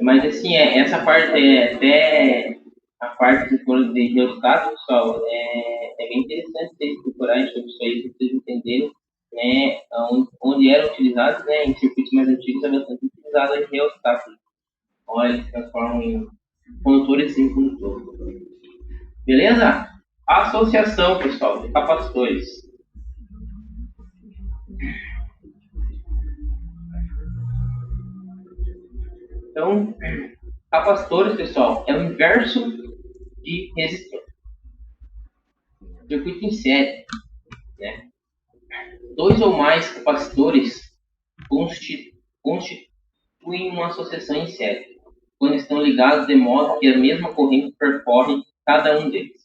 Mas assim, essa parte até a parte de resultado, pessoal, é bem interessante vocês procurarem sobre isso aí, para vocês entenderem, né, onde eram utilizados, né, em circuitos mais antigos é bastante utilizado em resultado. Então, eles transformam em condutores e semicondutores. Beleza? Associação, pessoal, de capacitores. Então, capacitores, pessoal, é o inverso de resistor. Circuito em série, né? Dois ou mais capacitores constituem uma associação em série, quando estão ligados de modo que a mesma corrente percorre cada um deles.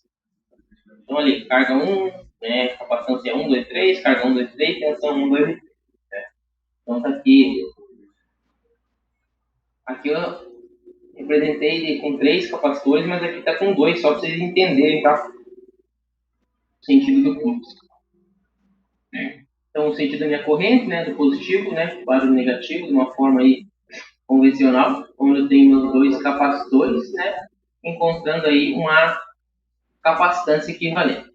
Então, ali, carga 1, né, capacitância 1, 2, 3, carga 1, 2, 3, tensão 1, 2, 3. Né? Então, tá aqui. Aqui eu representei com 3 capacitores, mas aqui está com 2, só para vocês entenderem, tá? O sentido do fluxo. Então, o sentido da minha corrente, né, do positivo, né, para o negativo, de uma forma aí convencional, onde eu tenho meus 2 capacitores, né, encontrando aí uma capacitância equivalente.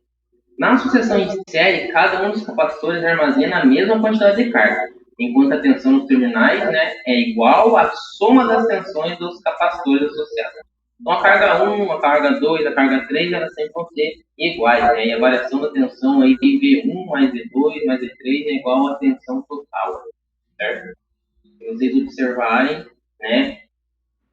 Na sucessão em série, cada um dos capacitores armazena a mesma quantidade de carga, enquanto a tensão nos terminais, né, é igual à soma das tensões dos capacitores associados. Então, a carga 1, a carga 2, a carga 3, elas sempre vão ser iguais, né? E a variação da tensão aí de V1 mais V2 mais V3 é igual à tensão total, certo? Se vocês observarem, né,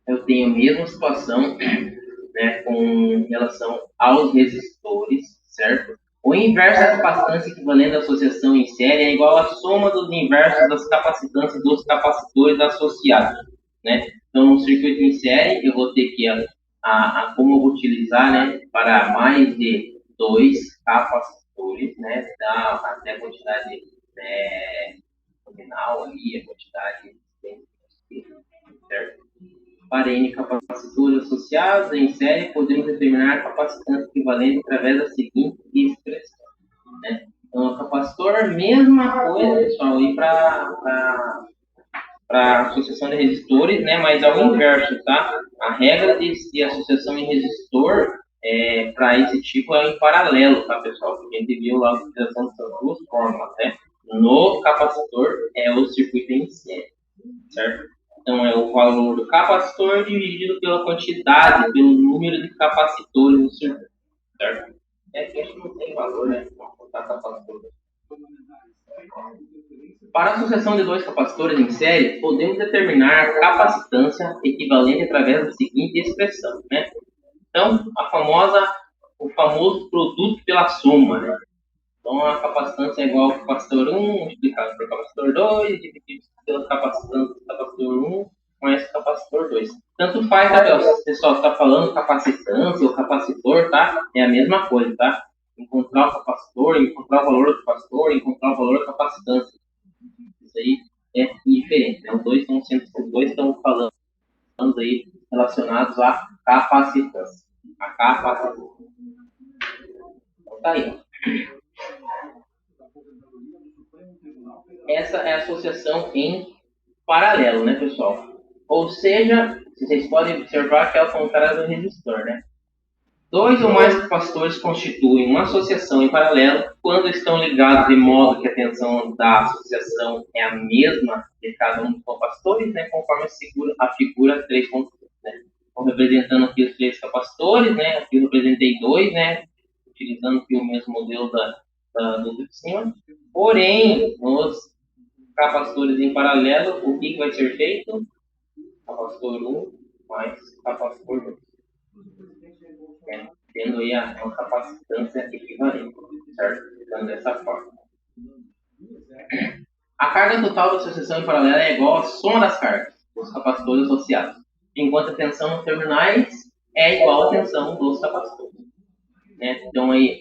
eu tenho a mesma situação, né, com relação aos resistores, certo? O inverso da capacitância equivalente à associação em série é igual à soma dos inversos das capacitâncias dos capacitores associados, né? Então, no circuito em série, eu vou ter que como eu vou utilizar, né, para mais de 2 capacitores, né, dá até a quantidade nominal ali, a quantidade certo? Para N capacitores associados em série, podemos determinar a capacitância equivalente através da seguinte expressão. Né? Então, o capacitor, mesma coisa, pessoal, aí para associação de resistores, né? Mas ao inverso, tá? A regra de associação em resistor para esse tipo é em paralelo, tá, pessoal? Porque a gente viu lá a utilização dessas duas fórmulas, né? No capacitor é o circuito em série, certo? Então, é o valor do capacitor dividido pela quantidade, pelo número de capacitores no circuito, certo? Que a gente não tem valor, né? Para botar capacitor. Para a associação de dois capacitores em série, podemos determinar a capacitância equivalente através da seguinte expressão, né? Então, o famoso produto pela soma, né? Então, a capacitância é igual ao capacitor 1 multiplicado por capacitor 2, dividido pela capacitância do capacitor 1 mais o capacitor 2. Tanto faz, tá, pessoal, está falando capacitância ou capacitor, tá? É a mesma coisa, tá? Encontrar o capacitor, encontrar o valor do capacitor, encontrar o valor da capacitância. Isso aí é diferente, né? Os dois estão falando aí relacionados à capacitância. A capacitância. Então, tá aí. Essa é a associação em paralelo, né, pessoal? Ou seja, vocês podem observar que é o contrário do resistor, né? Dois ou mais capacitores constituem uma associação em paralelo quando estão ligados de modo que a tensão da associação é a mesma de cada um dos capacitores, né, conforme a figura 3.2, né? Então, representando aqui os três capacitores, né? Aqui eu representei dois, né? Utilizando aqui o mesmo modelo do de cima. Porém, nos capacitores em paralelo, o que vai ser feito? Capacitor 1 mais capacitor 2. Tendo aí uma capacitância equivalente, certo? Então, dessa forma. A carga total da associação em paralelo é igual à soma das cargas dos capacitores associados, enquanto a tensão nos terminais é igual à tensão dos capacitores. Né? Então, aí,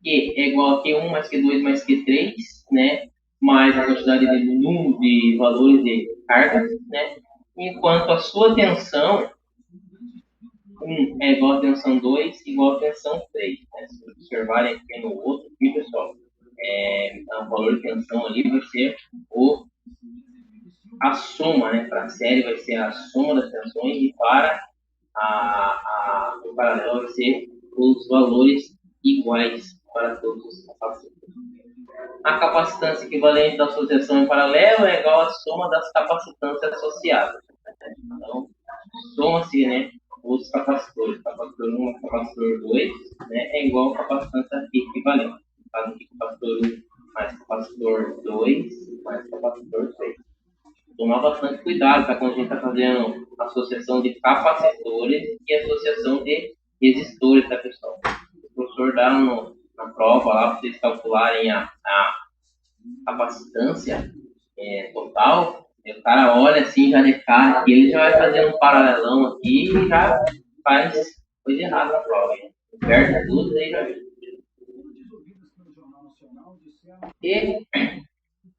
Q é igual a Q1 mais Q2 mais Q3, né? Mais a quantidade de valores de carga, né? Enquanto a sua tensão 1 é igual a tensão 2 igual a tensão 3. Né? Se vocês observarem aqui no outro, aqui, pessoal, então, o valor de tensão ali vai ser a soma, né? Para a série vai ser a soma das tensões e para o paralelo vai ser os valores iguais para todos os capacitores. A capacitância equivalente da associação em paralelo é igual à soma das capacitâncias associadas. Então, soma-se, né, os capacitores. Capacitor 1 mais capacitor 2, né, é igual a capacitância equivalente. Caso aqui, capacitor 1 mais capacitor 2 mais capacitor 3. Tomar bastante cuidado, tá, quando a gente está fazendo associação de capacitores e associação de resistores, tá, pessoal? O professor dá na prova lá para vocês calcularem a capacitância total. O cara olha assim, já de cara, e ele já vai fazer um paralelão aqui e já faz coisa errada na prova. Perde tudo, aí já vê. E,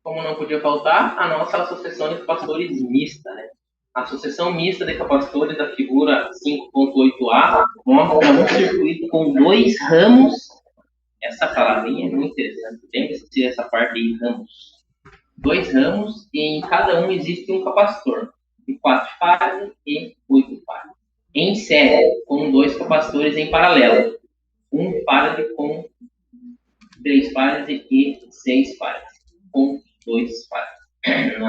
como não podia faltar, a nossa associação de capacitores mista, né? A associação mista de capacitores da figura 5.8a mostra um circuito com dois ramos. Essa palavrinha é muito interessante. Lembre-se dessa parte de ramos. Dois ramos e em cada um existe um capacitor de 4 fases e 8 fases. Em série, com dois capacitores em paralelo. Um farad com 3 fases e 6 fases. Com 2 fases. Em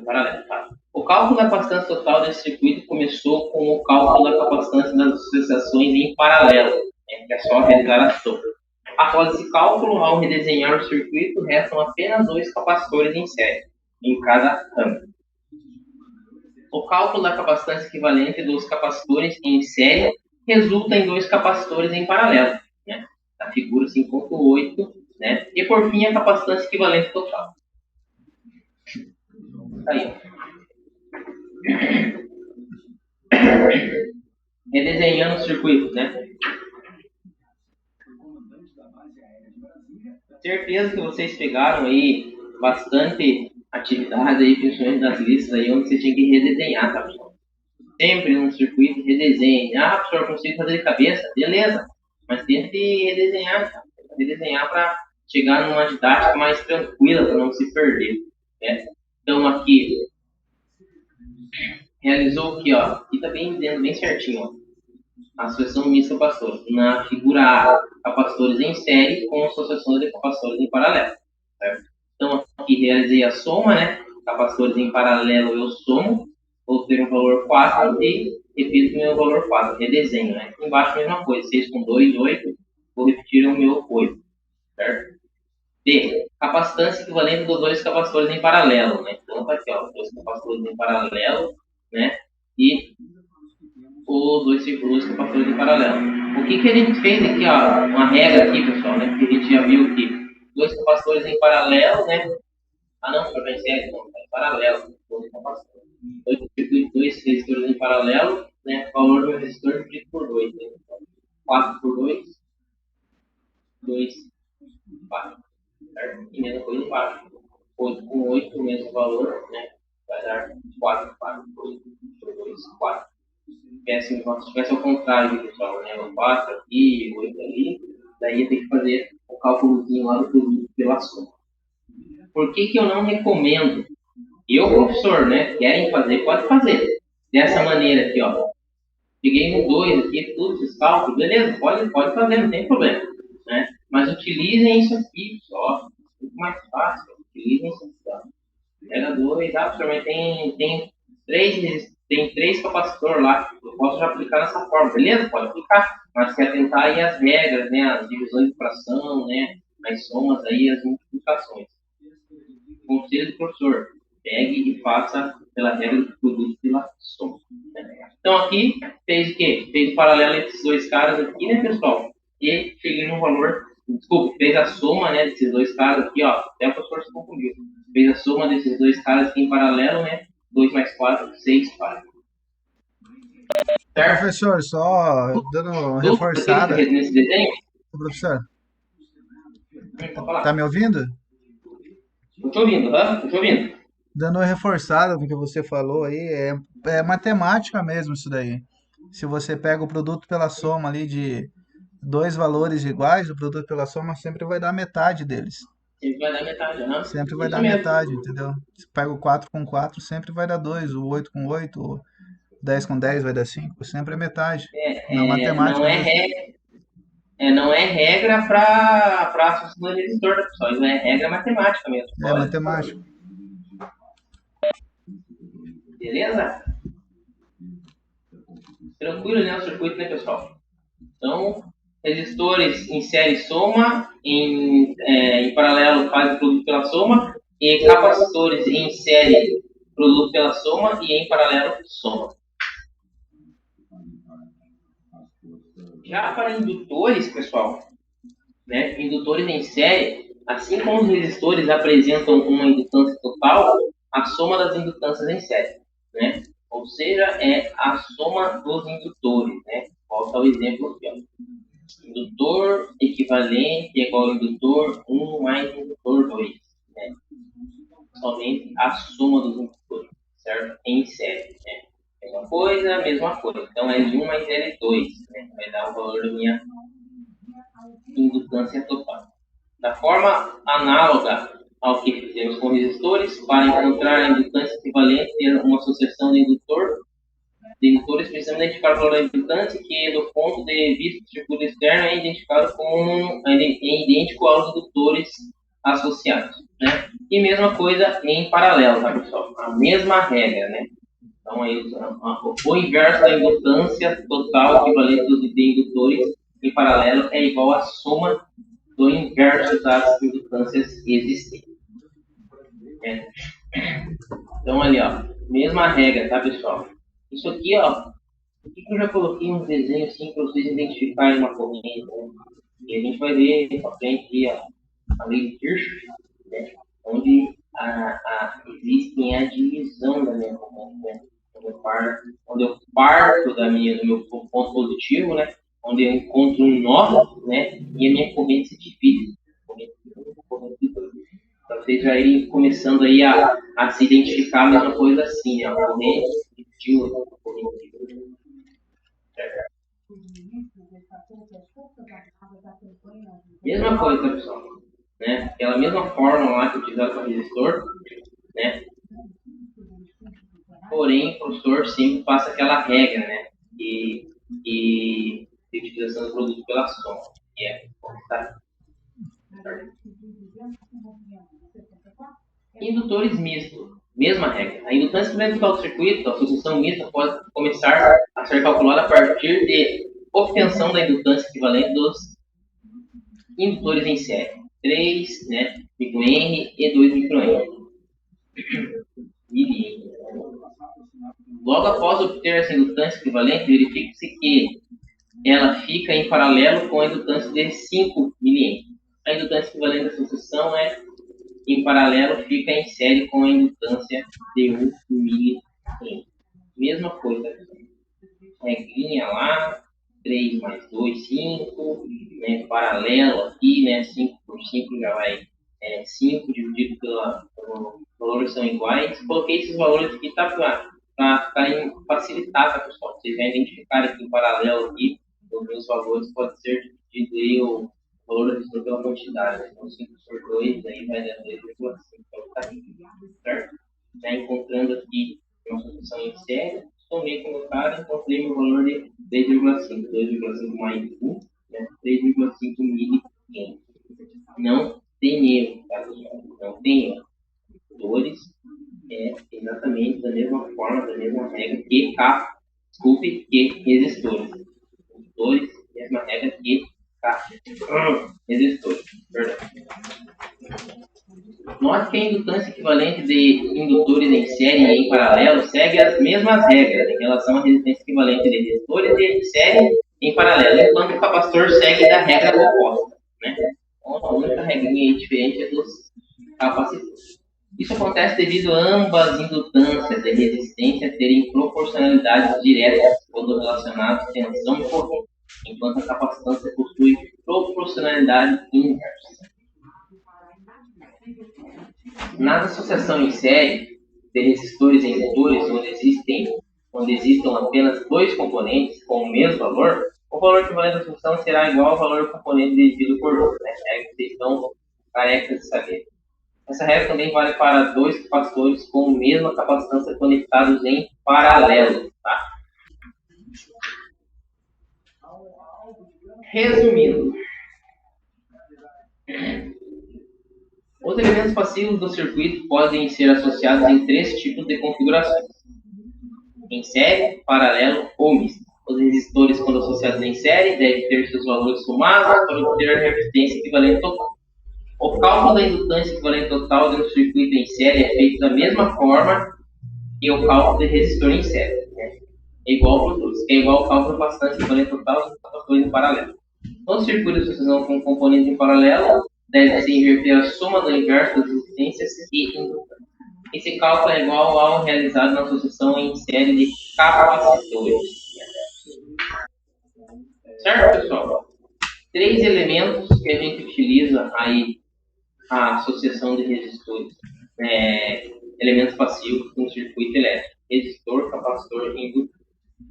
paralelo. Tá? O cálculo da capacitância total desse circuito começou com o cálculo da capacitância das associações em paralelo, que é só realizar a soma. Após esse cálculo, ao redesenhar o circuito, restam apenas 2 capacitores em série, em cada ramo. O cálculo da capacitância equivalente dos capacitores em série resulta em 2 capacitores em paralelo, né? A figura 5.8, né? E por fim, a capacitância equivalente total. Aí. Redesenhando o circuito, né? Certeza que vocês pegaram aí bastante atividade aí, principalmente das listas aí, onde você tinha que redesenhar, tá, pessoal? Sempre um circuito, redesenhe. Ah, professor, consigo fazer de cabeça? Beleza. Mas tente redesenhar, tá? Redesenhar para chegar numa didática mais tranquila, para não se perder, né? Então, aqui, realizou aqui, ó. Aqui tá bem dizendo bem certinho, ó. Associação mista capacitores. Na figura A, capacitores em série com associação de capacitores em paralelo. Certo? Então, aqui realizei a soma, né? Capacitores em paralelo eu somo, vou ter um valor 4 e repito o meu valor 4. Redesenho, né? Embaixo a mesma coisa, 6 com 2, 8. Vou repetir o meu 8. Certo? B, capacitância equivalente dos dois capacitores em paralelo, né? Então tá aqui, ó, dois capacitores em paralelo, né? E os dois capacitores em paralelo. O que a gente fez aqui, ó, uma regra aqui, pessoal, né? Que a gente já viu que dois capacitores em paralelo, né? Ah, não, para vencer, não, tá em paralelo, dois capacitores. Dois resistores em paralelo, né? O valor do meu resistor dividido por 2, né? 4 por 2, 2, 4. Certo? E mesma coisa embaixo. 8 com 8, o mesmo valor, né? Vai dar 4, 4 por 8, por 2, 4. Se tivesse ao contrário, pessoal, né? O 4 aqui, o 8 ali, daí ia ter que fazer o cálculozinho lá do produto pela soma. Por que eu não recomendo? Eu, professor, né? Querem fazer, pode fazer. Dessa maneira aqui, ó. Peguei no 2 aqui, todos esses cálculos, beleza, pode fazer, não tem problema. Né? Mas utilizem isso aqui, só. Muito mais fácil. Utilizem isso aqui, ó. Pega 2, professor, mas tem três capacitores lá. Eu posso já aplicar dessa forma, beleza? Pode aplicar. Mas quer tentar aí as regras, né? As divisões de fração, né? As somas aí, as multiplicações. Conselho do professor. Pegue e faça pela regra do produto pela soma. Então aqui fez o quê? Fez o paralelo entre esses dois caras aqui, né, pessoal? E cheguei no valor, desculpa, fez a soma, né, desses dois caras aqui, ó. Até o professor se confundiu. Fez a soma desses dois caras aqui em paralelo, né? 2 mais 4, 6 para. Certo? Professor, só dando reforçada. Nesse desenho? Professor, tá me ouvindo? Tô te ouvindo, tá? Tô te ouvindo. Dando uma reforçada no que você falou aí, é matemática mesmo isso daí. Se você pega o produto pela soma ali de dois valores iguais, o produto pela soma sempre vai dar metade deles. Sempre vai dar metade, né? Sempre vai dar metade, entendeu? Se pega o 4 com 4, sempre vai dar 2, o 8 com 8, o 10 com 10 vai dar 5, sempre é metade. Na matemática. Não é regra para associação de resistor, pessoal. Isso é regra matemática mesmo. É matemática. Beleza? Tranquilo, né? O circuito, né, pessoal? Então, resistores em série soma, em paralelo faz o produto pela soma, e capacitores em série produto pela soma e em paralelo soma. Já para indutores, pessoal, né? Indutores em série, assim como os resistores apresentam uma indutância total, a soma das indutâncias em série, né? Ou seja, é a soma dos indutores, né? Volta ao exemplo aqui, ó. Indutor equivalente é igual a indutor 1 mais indutor 2, né? Somente a soma dos indutores, certo? Em série, né? Mesma coisa. Então, é L1 mais L2, né? Vai dar o valor da minha indutância total. Da forma análoga ao que fizemos com resistores, para encontrar a indutância equivalente a uma associação de indutores, precisamos identificar o valor da indutância, que do ponto de vista do circuito externo é identificado idêntico aos indutores associados, né? E mesma coisa em paralelo, tá, pessoal? A mesma regra, né? Então, aí, o inverso da indutância total equivalente dos indutores em paralelo é igual à soma do inverso das indutâncias existentes. É. Então, ali, ó, mesma regra, tá, pessoal? Isso aqui, ó, eu já coloquei um desenho assim para vocês identificarem uma corrente, né? E a gente vai ver pra frente aqui, ó, a lei de Kirchhoff, né? Onde existem a divisão da minha corrente, né? Onde eu parto do meu ponto positivo, né? Onde eu encontro um nó, né? E a minha corrente se divide. Para vocês já irem começando aí a se identificar a mesma coisa assim, né? A corrente dividiu, a corrente dividiu. Mesma coisa, pessoal. Né? Aquela mesma fórmula lá que eu utilizava para o resistor, né? Porém, o professor sempre passa aquela regra, né? De utilização do produto pela soma, que é tá? Indutores mistos, mesma regra. A indutância equivalente do circuito, a associação mista, pode começar a ser calculada a partir de obtenção da indutância equivalente dos indutores em série. 3, né, microhenry e 2 microhenry. Logo após obter essa indutância equivalente, verifique-se que ela fica em paralelo com a indutância de 5 mA. A indutância equivalente da sucessão em paralelo, fica em série com a indutância de 1 mA. Mesma coisa, regrinha lá, 3 mais 2, 5, né, paralelo aqui, né, 5 por 5 já vai 5 dividido pelo valores são iguais. Coloquei esses valores aqui para ficarem facilitados, pessoal. Vocês já identificarem aqui em paralelo aqui, os meus valores pode ser dividido aí o valor do resistor pela quantidade. Então 5 por 2, aí vai dar 2,5, certo? Já encontrando aqui uma solução em série, somei com o meu cara, encontrei meu valor de 3,5. 2,5 mais 1, né? 3,5 mA. Não tem erro, tá, pessoal? Não tem erro. Valores exatamente da mesma forma, da mesma regra que resistores. Resistores, mesma regra que resistores. Perdão. Note que a indutância equivalente de indutores em série e em paralelo segue as mesmas regras em relação à resistência equivalente de resistores em série e em paralelo, enquanto o capacitor segue da regra oposta, né? Então, a única regrinha diferente é dos capacitores. Isso acontece devido a ambas indutâncias de resistência terem proporcionalidades diretas quando relacionadas à tensão e corrente, enquanto a capacitância possui proporcionalidade inversa. Na associação em série de resistores e indutores, onde existam apenas dois componentes com o mesmo valor, o valor equivalente da associação será igual ao valor do componente dividido por 2, né? É que vocês estão carecas de saber. Essa regra também vale para dois capacitores com a mesma capacitância conectados em paralelo. Tá? Resumindo, os elementos passivos do circuito podem ser associados em 3 tipos de configurações: em série, paralelo ou misto. Os resistores, quando associados em série, devem ter seus valores somados para obter a resistência equivalente total. O cálculo da indutância equivalente total de um circuito em série é feito da mesma forma que o cálculo de resistor em série. Né? É igual para os dois, que é igual ao cálculo da capacitância equivalente total dos capacitores em paralelo. Todo circuito de associação com componentes em paralelo deve-se inverter a soma do inverso das resistências e indutância. Esse cálculo é igual ao realizado na associação em série de capacitores. Certo, pessoal? 3 elementos que a gente utiliza aí a associação de resistores, elementos passivos no circuito elétrico: resistor, capacitor e indutor.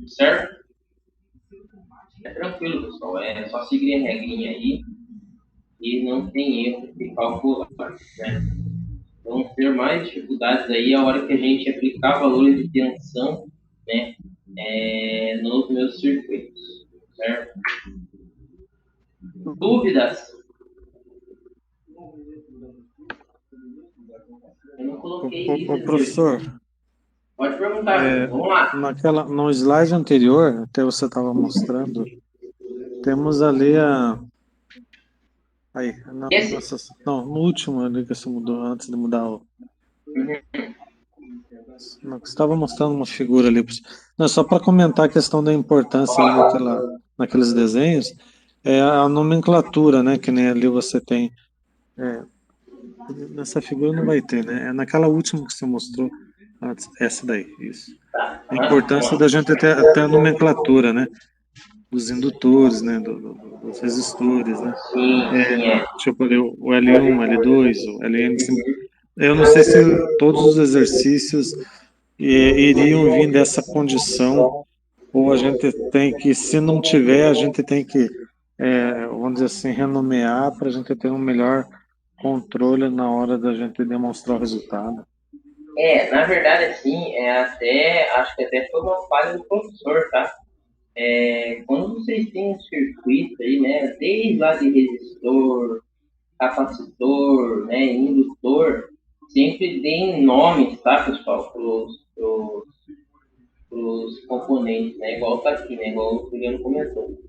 Certo? É tranquilo, pessoal. É só seguir a regrinha aí e não tem erro de calcular. Né? Vamos ter mais dificuldades aí a hora que a gente aplicar valores de tensão, né, nos meus circuitos. Certo? Dúvidas? Eu não coloquei isso. Professor, pode perguntar, vamos lá. No slide anterior, até você estava mostrando, temos ali a... Aí, no último ali que você mudou, antes de mudar o... Não, você estava mostrando uma figura ali. Não, só para comentar a questão da importância naqueles desenhos, é a nomenclatura, né, que nem ali você tem... nessa figura não vai ter, né? É naquela última que você mostrou antes, essa daí, isso. A importância da gente ter até a nomenclatura, né? Dos indutores, né? Dos resistores, né? Deixa eu poder o L1, L2, o LN. Eu não sei se todos os exercícios iriam vir dessa condição, ou a gente tem que, se não tiver, a gente tem que, vamos dizer assim, renomear para a gente ter um melhor controle na hora da gente demonstrar o resultado. Na verdade, assim, acho que até foi uma falha do professor, tá? Quando vocês têm um circuito aí, né, desde lá de resistor, capacitor, né, indutor, sempre deem nomes, tá, pessoal, pros componentes, né, igual tá aqui, né, igual o Juliano comentou.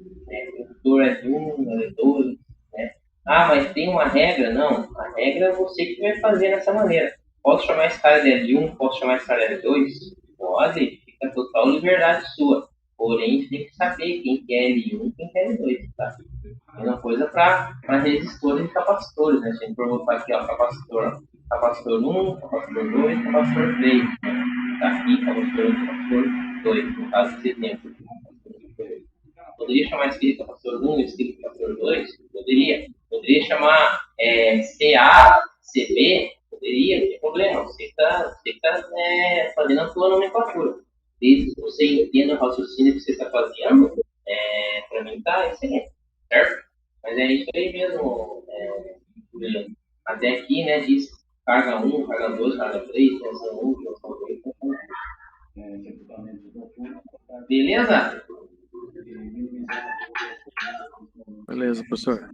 Indutor é 1, é 2, né, Ah, mas tem uma regra? Não. A regra é você que vai fazer dessa maneira. Posso chamar esse cara de L1? Posso chamar esse cara de L2? Pode, fica total liberdade sua. Porém, você tem que saber quem que é L1 e quem que é L2, tá? Mesma coisa para resistores e capacitores, né? Se a gente for botar aqui, ó, capacitor 1, capacitor 2, capacitor 3. Tá aqui, capacitor 1, capacitor 2, no caso desse exemplo. Poderia chamar esse aqui de capacitor 1 e esse aqui de capacitor 2? Poderia chamar CA, CB? Poderia, não tem problema. Você está fazendo a sua nomenclatura. Desde que você entenda o raciocínio que você está fazendo, para mim está excelente, certo? Mas é isso aí mesmo, Juliano. Até aqui, né, diz carga 1, carga 2, carga 3, tensão 1, tensão 2, tensão 3. Beleza? Beleza, professor.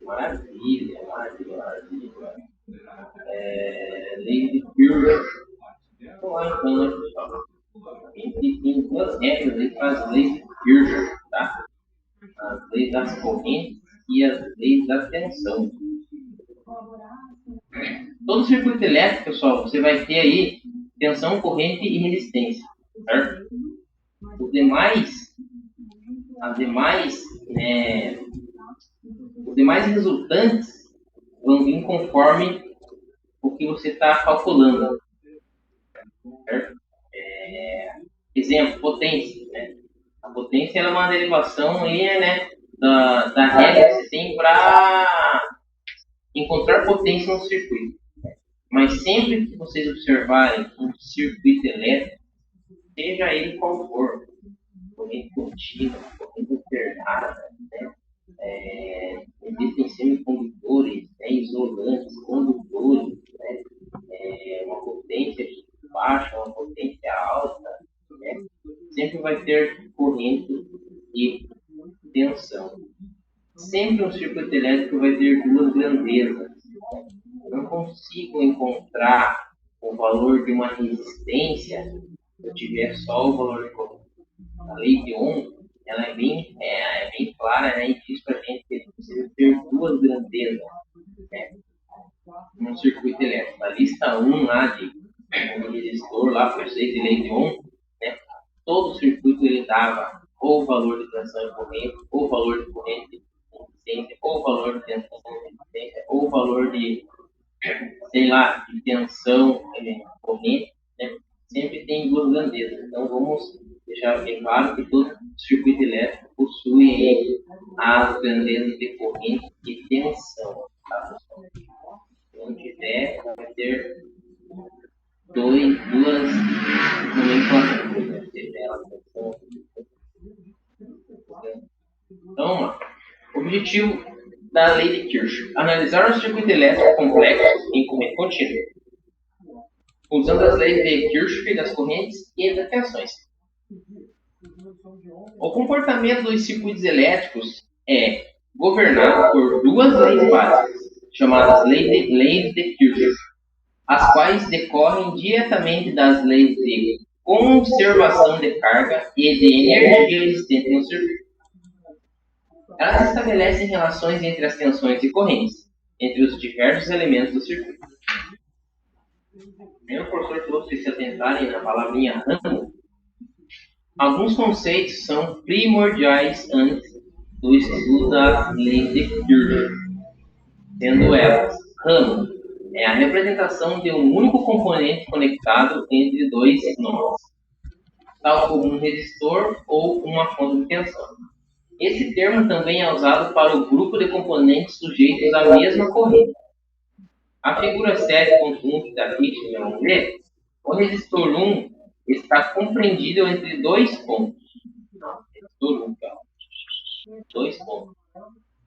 Maravilha. Lei de Kirchhoff. Vamos lá então, né, pessoal? Tem duas regras aí para as leis de Kirchhoff, tá? As leis das correntes e as leis da tensão. Todo circuito elétrico, pessoal, você vai ter aí tensão, corrente e resistência, certo? Os demais resultantes vão vir conforme o que você está calculando, certo? Exemplo, potência, né? A potência é uma derivação aí, né, da regra que você tem para encontrar potência no circuito. Mas sempre que vocês observarem um circuito elétrico, seja ele qual for, corrente contínua, corrente alternada, né? Existem semicondutores, né, isolantes, condutores, né? Uma potência baixa, uma potência alta, né? Sempre vai ter corrente e tensão. Sempre um circuito elétrico vai ter duas grandezas. Não consigo encontrar o valor de uma resistência se eu tiver só o valor de corrente. A lei de Ohm, ela é bem clara, né, e diz para a gente que a gente precisa ter duas grandezas, né, num circuito elétrico. A lista 1 lá de um resistor, lá por 6 de lei de Ohm, né, todo circuito ele dava ou o valor de tensão e corrente, ou o valor de corrente e resistência, ou o valor de tensão e resistência, ou o valor de, sei lá, de tensão e corrente, né? Sempre tem duas grandezas. Então vamos deixar bem claro que todo circuito elétrico possui as grandezas de corrente e tensão, tá, pessoal? Se não tiver, vai ter duas nomenclaturas, né? Então, vamos lá. Objetivo da lei de Kirchhoff: analisar um circuito elétrico complexo em corrente contínua, usando as leis de Kirchhoff das correntes e das tensões. O comportamento dos circuitos elétricos é governado por duas leis básicas, chamadas leis de Kirchhoff, as quais decorrem diretamente das leis de conservação de carga e de energia existente no circuito. Elas estabelecem relações entre as tensões e correntes, entre os diversos elementos do circuito. O professor falou para vocês se atentarem na palavrinha ramo. Alguns conceitos são primordiais antes do estudo da lei de Kirchhoff, sendo elas: ramo é a representação de um único componente conectado entre dois nós, tal como um resistor ou uma fonte de tensão. Esse termo também é usado para o grupo de componentes sujeitos à mesma corrente. A figura 7.1 que está aqui, vamos ver, o resistor 1 está compreendido entre dois pontos. Não, resistor 1, tá? Dois pontos.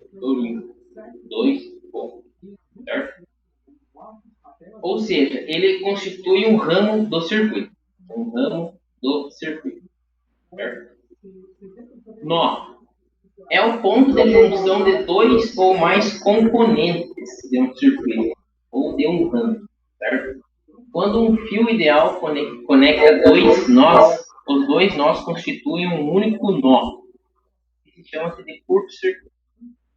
Resistor 1, dois pontos. Certo? Ou seja, ele constitui um ramo do circuito. Um ramo do circuito. Certo? Nó é o ponto de junção de dois ou mais componentes de um circuito, ou de um ramo, certo? Quando um fio ideal conecta dois nós, os dois nós constituem um único nó. Isso chama-se de curto-circuito.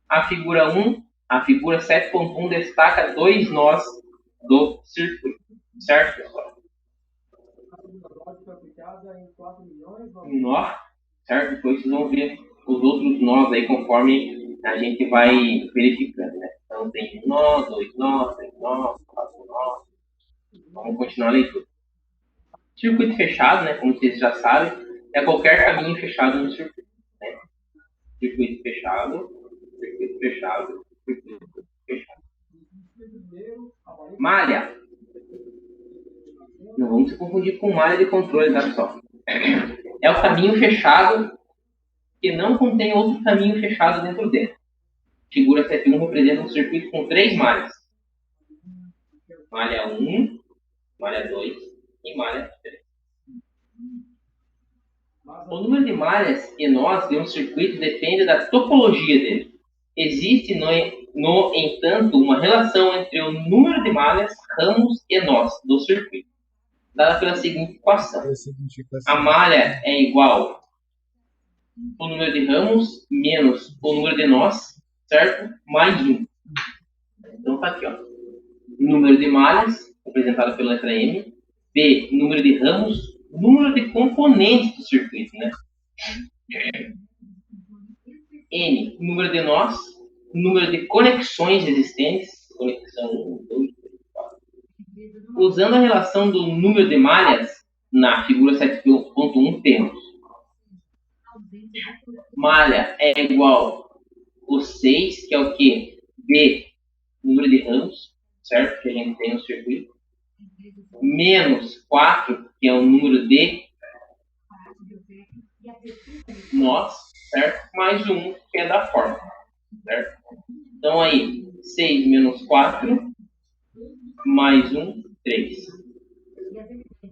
A figura 1 A figura 7.1 destaca 2 nós do circuito, certo, pessoal? Um nó, certo? Depois vocês vão ver os outros nós aí conforme a gente vai verificando, né? Então tem 1 nó, 2 nós, 3 nós, 4 nós. Vamos continuar a leitura. Circuito fechado, né? Como vocês já sabem, é qualquer caminho fechado no circuito, né? Circuito fechado, circuito fechado, circuito fechado. Malha. Não vamos se confundir com malha de controle, tá, pessoal? É o caminho fechado que não contém outro caminho fechado dentro dele. Figura 7.1 representa um circuito com 3 malhas. Malha 1, malha 2 e malha 3. O número de malhas e nós de um circuito depende da topologia dele. Existe, no entanto, uma relação entre o número de malhas, ramos e nós do circuito, dada pela seguinte equação. A malha é igual ao número de ramos menos o número de nós, certo? Mais 1. Então tá aqui, ó. Número de malhas, representado pela letra M. B, número de ramos, número de componentes do circuito, né? N, número de nós, número de conexões existentes, conexão 1, 2, 3, 4. Usando a relação do número de malhas, na figura 7.1 temos malha é igual ao 6, que é o quê? B, número de ramos, certo? Que a gente tem no circuito. Menos 4, que é o número de nós, certo? Mais 1, que é da forma, certo? Então aí, 6 menos 4, mais 1, 3.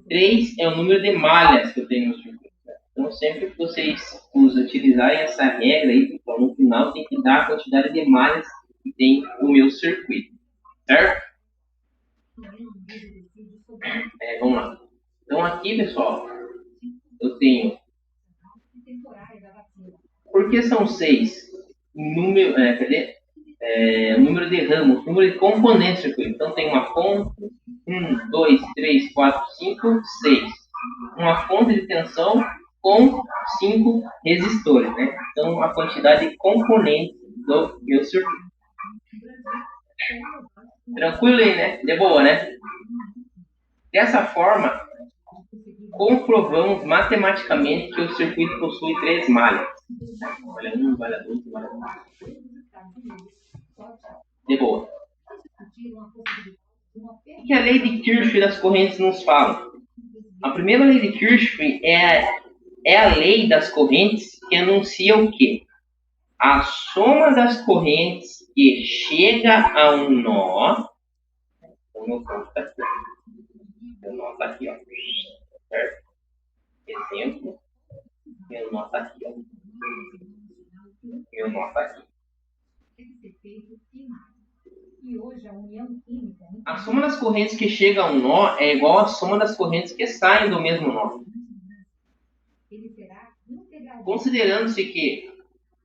3 é o número de malhas que eu tenho no circuito. Então, sempre que vocês utilizarem essa regra aí, então, no final tem que dar a quantidade de malhas que tem o meu circuito, certo? Vamos lá. Então, aqui, pessoal, eu tenho... Por que são 6? Número de ramos, número de componentes do circuito. Então, tem uma fonte, 1, 2, 3, 4, 5, 6. Uma fonte de tensão com 5 resistores, né? Então, a quantidade de componentes do meu circuito. Tranquilo aí, né? De boa, né? Dessa forma, comprovamos matematicamente que o circuito possui 3 malhas. Malha 1, malha 2, malha 3. De boa. O que a lei de Kirchhoff das correntes nos fala? A primeira lei de Kirchhoff é a lei das correntes que anuncia o quê? A soma das correntes que chega a um nó. O meu ponto está aqui. O nó está aqui, ó. Certo? Exemplo. Meu nó está aqui, ó. Meu nó está aqui. A soma das correntes que chega a um nó é igual à soma das correntes que saem do mesmo nó. Considerando-se que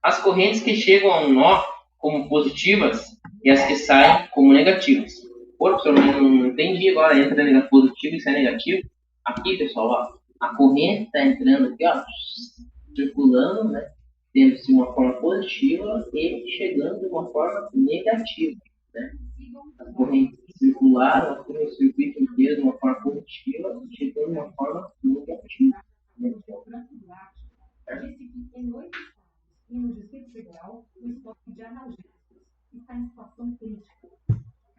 as correntes que chegam a um nó como positivas e as que saem como negativas. Professor, não entendi agora, entra positivo e sai negativo. Aqui, pessoal, ó, a corrente está entrando aqui, ó, circulando, né? Tendo-se uma forma positiva e chegando de uma forma negativa, né? As correntes circularam aqui no circuito inteiro de uma forma positiva e chegando de uma forma negativa. Né? E no Distrito Federal, o estoque de analgésicos está em situação crítica.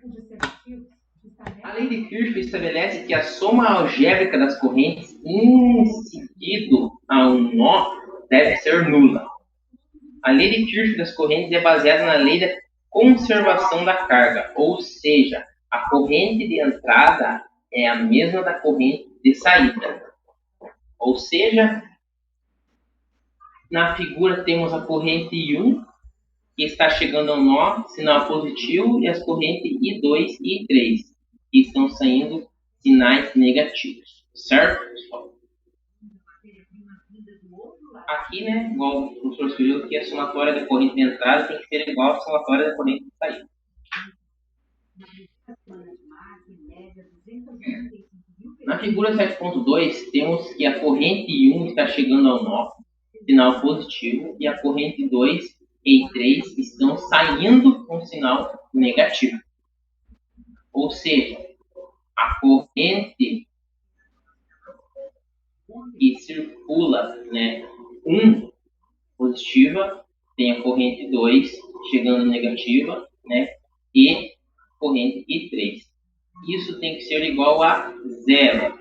O dissertativo está... A lei de Kirchhoff estabelece que a soma algébrica das correntes incidido a um nó deve ser nula. A lei de Kirchhoff das correntes é baseada na lei da conservação da carga, ou seja, a corrente de entrada é a mesma da corrente de saída. Ou seja, na figura temos a corrente I1, que está chegando ao nó, sinal positivo, e as correntes I2 e I3, que estão saindo sinais negativos. Certo, pessoal? aqui, né, igual o professor escolheu, que a somatória da corrente de entrada tem que ser igual à somatória da corrente de saída. Na figura 7.2, temos que a corrente 1 está chegando ao nó, sinal positivo, e a corrente 2 e 3 estão saindo com sinal negativo. Ou seja, a corrente que circula, né, 1 positiva, tem a corrente 2 chegando negativa, né, e corrente I3. Isso tem que ser igual a 0.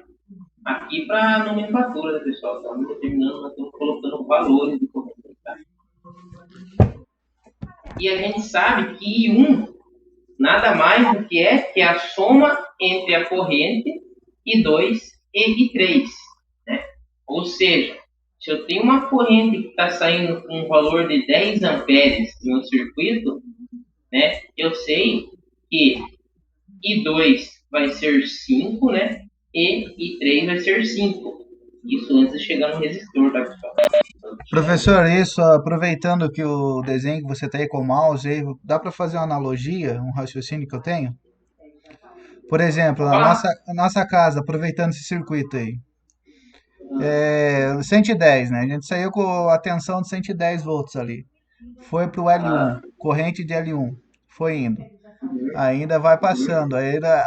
Aqui para a nomenclatura, né, pessoal? Estamos determinando, nós estamos colocando valores de corrente. Tá? E a gente sabe que I1 nada mais do que é a soma entre a corrente I2 e I3. Né? Ou seja, se eu tenho uma corrente que está saindo com um valor de 10 amperes no circuito, né, eu sei que I2 vai ser 5, né, e I3 vai ser 5. Isso antes de chegar no resistor, tá, pessoal? Professor, isso, aproveitando que o desenho que você está aí com o mouse, aí, dá para fazer uma analogia, um raciocínio que eu tenho? Por exemplo, a nossa casa, aproveitando esse circuito aí, 110, né? A gente saiu com a tensão de 110 volts ali. Foi para o L1, corrente de L1, foi indo. Ainda vai passando, ainda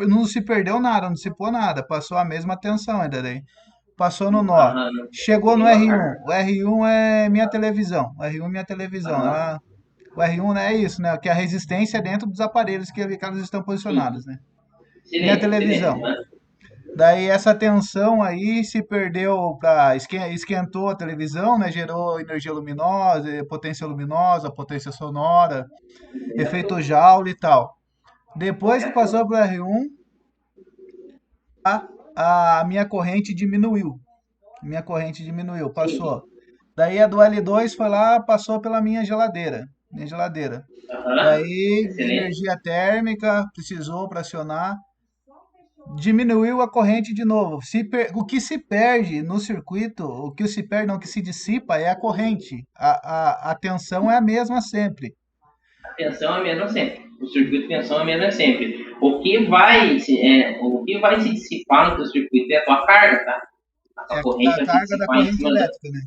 não se perdeu nada, não se pôs nada, passou a mesma tensão ainda daí. Passou no nó. Chegou no R1. O R1 é minha televisão. O R1 é minha televisão. O R1 é isso, né? Que é a resistência dentro dos aparelhos que elas estão posicionadas, né? Minha televisão. Daí essa tensão aí se perdeu para esquentou a televisão, né? Gerou energia luminosa, potência sonora, efeito Joule e tal. Depois que passou para o R1, a minha corrente diminuiu. Passou. Daí a do L2 foi lá, passou pela minha geladeira. Daí, energia térmica, precisou para acionar, diminuiu a corrente de novo. O que se perde no circuito, o que se perde, não, o que se dissipa é a corrente. A tensão é a mesma sempre. A tensão é a mesma sempre. O circuito de tensão é a mesma sempre. O que vai se dissipar no teu circuito é a tua carga, tá? A corrente a carga da corrente elétrica, né?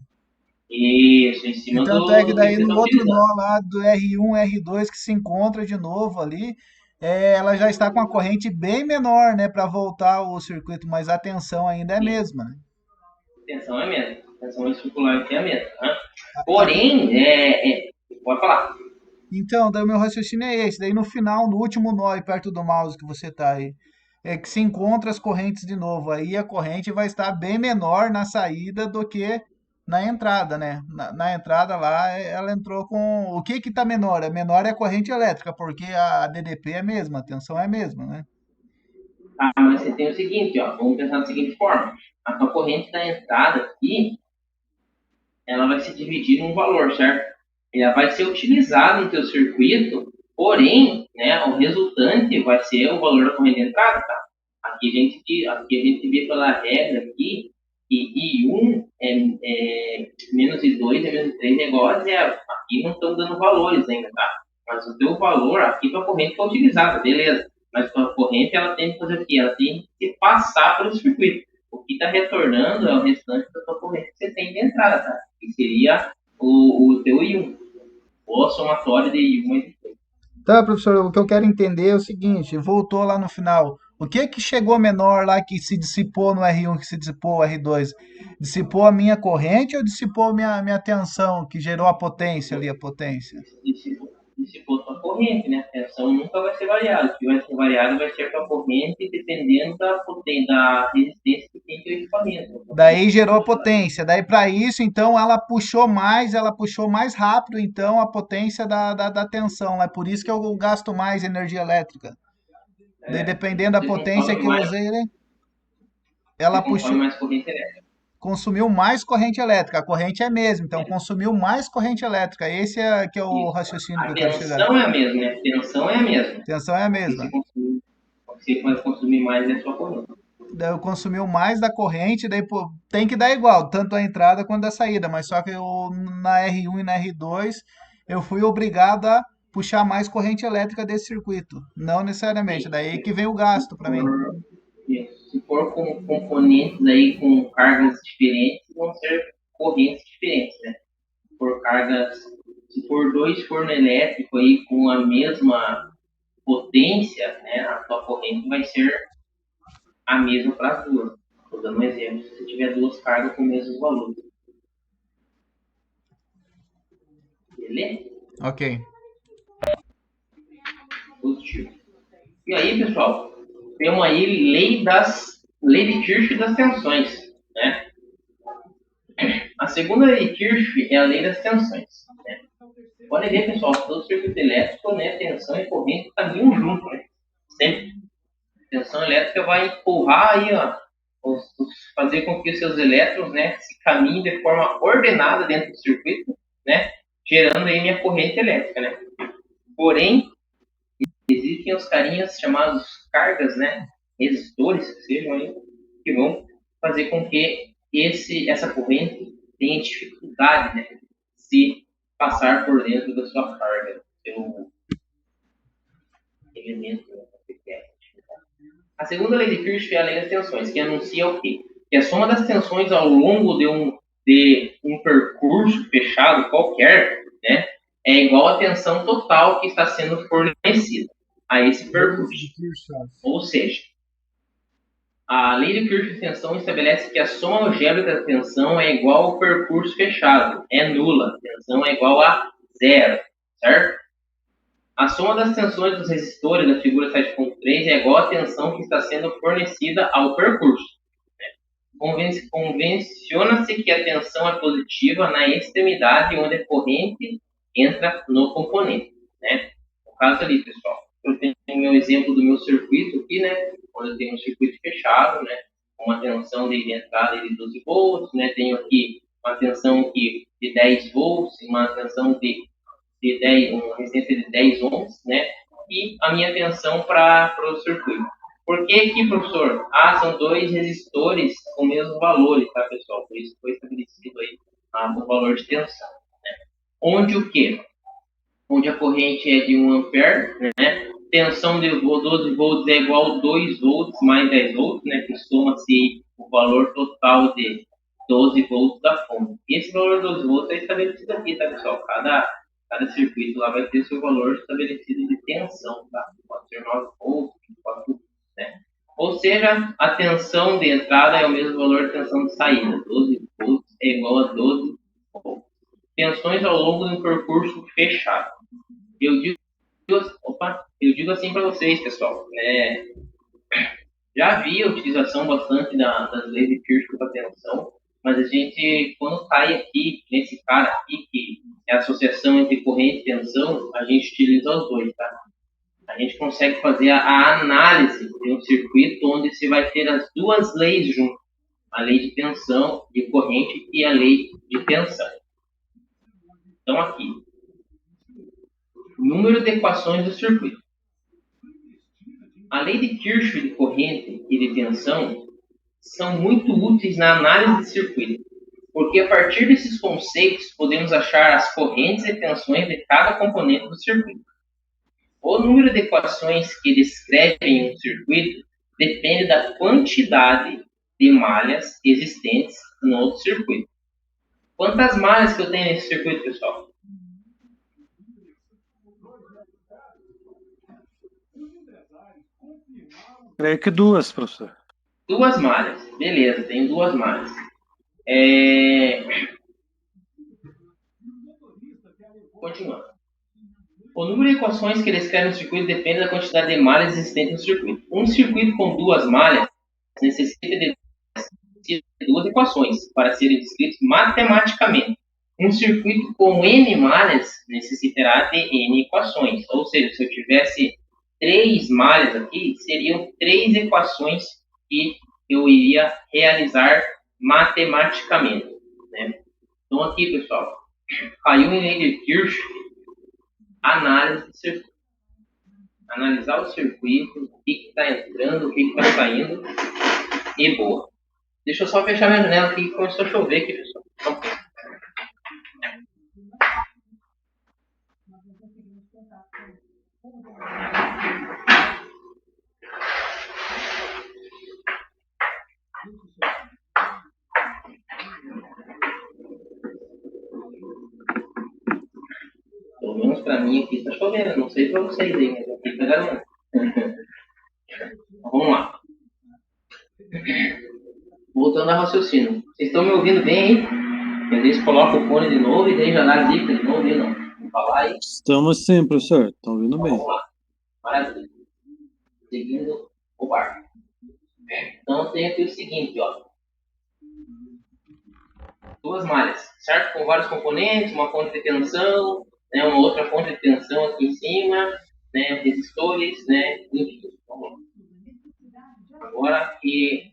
Isso, em cima então, do... é que daí no outro nó lá do R1, R2 que se encontra de novo ali, ela já está com a corrente bem menor, né, para voltar ao circuito, mas a tensão ainda é a mesma, né? A tensão é a mesma, a tensão circular aqui é a mesma, né? Porém, pode falar. Então, daí o meu raciocínio é esse, daí no final, no último nó aí perto do mouse que você está aí, é que se encontra as correntes de novo, aí a corrente vai estar bem menor na saída do que na entrada, né? Na entrada lá, ela entrou com... O que está menor? Menor é a corrente elétrica, porque a DDP é a mesma, a tensão é a mesma, né? Mas você tem o seguinte, ó, vamos pensar da seguinte forma. A tua corrente da entrada aqui, ela vai se dividir num valor, certo? Ela vai ser utilizada no teu circuito, porém, né, o resultante vai ser o valor da corrente de entrada, tá? Aqui a gente vê pela regra aqui, que I1 é menos I2 é menos I3 é igual a 0. Aqui não estão dando valores ainda, tá? Mas o teu valor, aqui tua corrente foi utilizada, beleza. Mas tua corrente, ela tem que fazer o quê? Ela tem que passar pelo circuito. O que está retornando é o restante da tua corrente que você tem de entrada, tá? Que seria o teu I1. Ou a somatória de I1 e I3. Tá, professor, o que eu quero entender é o seguinte, voltou lá no final. O que chegou menor lá que se dissipou no R1, que se dissipou no R2? Dissipou a minha corrente ou dissipou a minha tensão, que gerou a potência ali, a potência? Dissipou a tua corrente, né? A tensão nunca vai ser variada. O que vai ser variado vai ser a tua corrente, dependendo da resistência que tem teu equipamento. Daí gerou a potência. Daí para isso, então, ela puxou mais rápido, então, a potência da tensão. É por isso que eu gasto mais energia elétrica. Daí, dependendo da potência que eu usei, né? Ela puxou. Mais corrente elétrica. Consumiu mais corrente elétrica. A corrente é a mesma, então consumiu mais corrente elétrica. Esse é que é o raciocínio que eu quero chegar. A tensão é a mesma, né? Tensão é a mesma. O que você vai consumir mais é a sua corrente. daí eu consumiu mais da corrente, daí pô, tem que dar igual, tanto a entrada quanto a saída, mas só que eu, na R1 e na R2 eu fui obrigado a puxar mais corrente elétrica desse circuito, não necessariamente, Sim. daí que vem o gasto para mim. Se for com componentes aí com cargas diferentes, vão ser correntes diferentes, né? Por cargas, se for dois forno elétrico aí com a mesma potência, né, a sua corrente vai ser a mesma para as duas. Estou dando um exemplo, se você tiver duas cargas com o mesmo valor. Beleza? Ok. Positivo. E aí, pessoal, temos aí lei de Kirchhoff das tensões, né? A segunda lei de Kirchhoff é a lei das tensões. Né? Pode ver, pessoal, todo circuito elétrico, né, tensão e corrente caminham junto, né? Sempre. A tensão elétrica vai empurrar aí, ó, fazer com que os seus elétrons, né, se caminhem de forma ordenada dentro do circuito, né, gerando aí minha corrente elétrica, né? Porém, existem os carinhas chamados cargas, né, resistores, que sejam aí, que vão fazer com que essa corrente tenha dificuldade, né, se passar por dentro da sua carga, seu elemento. A segunda lei de Kirchhoff é a lei das tensões, que anuncia o quê? Que a soma das tensões ao longo de um percurso fechado qualquer, né, é igual à tensão total que está sendo fornecida a esse percurso. Ou seja, a lei de Kirchhoff de tensão estabelece que a soma algébrica da tensão é igual ao percurso fechado, é nula, a tensão é igual a zero, certo? A soma das tensões dos resistores da figura 7.3 é igual à tensão que está sendo fornecida ao percurso. Convenciona-se que a tensão é positiva na extremidade onde a corrente entra no componente. Né? No caso ali, pessoal, eu tenho o meu exemplo do meu circuito aqui, né? Onde eu tenho um circuito fechado, né? Com uma tensão de entrada de 12 volts, né? Tenho aqui uma tensão aqui de 10 volts, uma tensão de 10, uma resistência de 10 ohms, né? E a minha tensão para o circuito. Por que aqui, professor? São dois resistores com o mesmo valor, tá, pessoal? Por isso foi estabelecido aí o valor de tensão. Né? Onde o quê? Onde a corrente é de 1 ampere, né? Tensão de 12 volts é igual a 2 volts mais 10 volts, né? Que soma-se o valor total de 12 volts da fonte. Esse valor de 12 volts é estabelecido aqui, tá, pessoal? Cada circuito lá vai ter seu valor estabelecido de tensão, tá? Pode ser 9 volts, 4 volts, né? Ou seja, a tensão de entrada é o mesmo valor de tensão de saída. 12 volts é igual a 12 volts. Tensões ao longo de um percurso fechado. Eu digo assim para vocês, pessoal. Já havia utilização bastante das leis de Kirchhoff para tensão, mas a gente, quando cai aqui, nesse cara aqui, que é a associação entre corrente e tensão, a gente utiliza os dois, tá? A gente consegue fazer a análise de um circuito onde você vai ter as duas leis juntas. A lei de tensão, de corrente e a lei de tensão. Então, aqui. Número de equações do circuito. A lei de Kirchhoff de corrente e de tensão são muito úteis na análise de circuito, porque a partir desses conceitos podemos achar as correntes e tensões de cada componente do circuito. O número de equações que descrevem um circuito depende da quantidade de malhas existentes no outro circuito. Quantas malhas que eu tenho nesse circuito, pessoal? Creio que duas, professor. 2 malhas. Beleza, tenho 2 malhas. Continuando. O número de equações que descrevem o circuito depende da quantidade de malhas existentes no circuito. Um circuito com 2 malhas necessita de 2 equações para serem descritos matematicamente. Um circuito com N malhas necessitará de N equações. Ou seja, se eu tivesse 3 malhas aqui, seriam 3 equações que eu iria realizar matematicamente. Né? Então aqui, pessoal, caiu em lei de Kirchhoff, análise do circuito. Analisar o circuito, o que está entrando, o que está saindo, e boa. Deixa eu só fechar minha janela aqui, que começou a chover aqui, pessoal. Pelo menos pra mim aqui tá chovendo, não sei pra vocês aí, mas aqui tá garoando. Vamos lá. Voltando ao raciocínio. Vocês estão me ouvindo bem aí? Às vezes coloca o fone de novo e daí já dá a dica de novo, não. Vamos falar aí. Estamos sim, professor. Estão ouvindo bem. Vamos lá. Maravilha. Seguindo o barco. Então tem aqui o seguinte, ó. Duas malhas, certo? Com vários componentes, uma fonte de tensão, né, uma outra fonte de tensão aqui em cima, né, resistores, né, enfim. Vamos lá. Agora que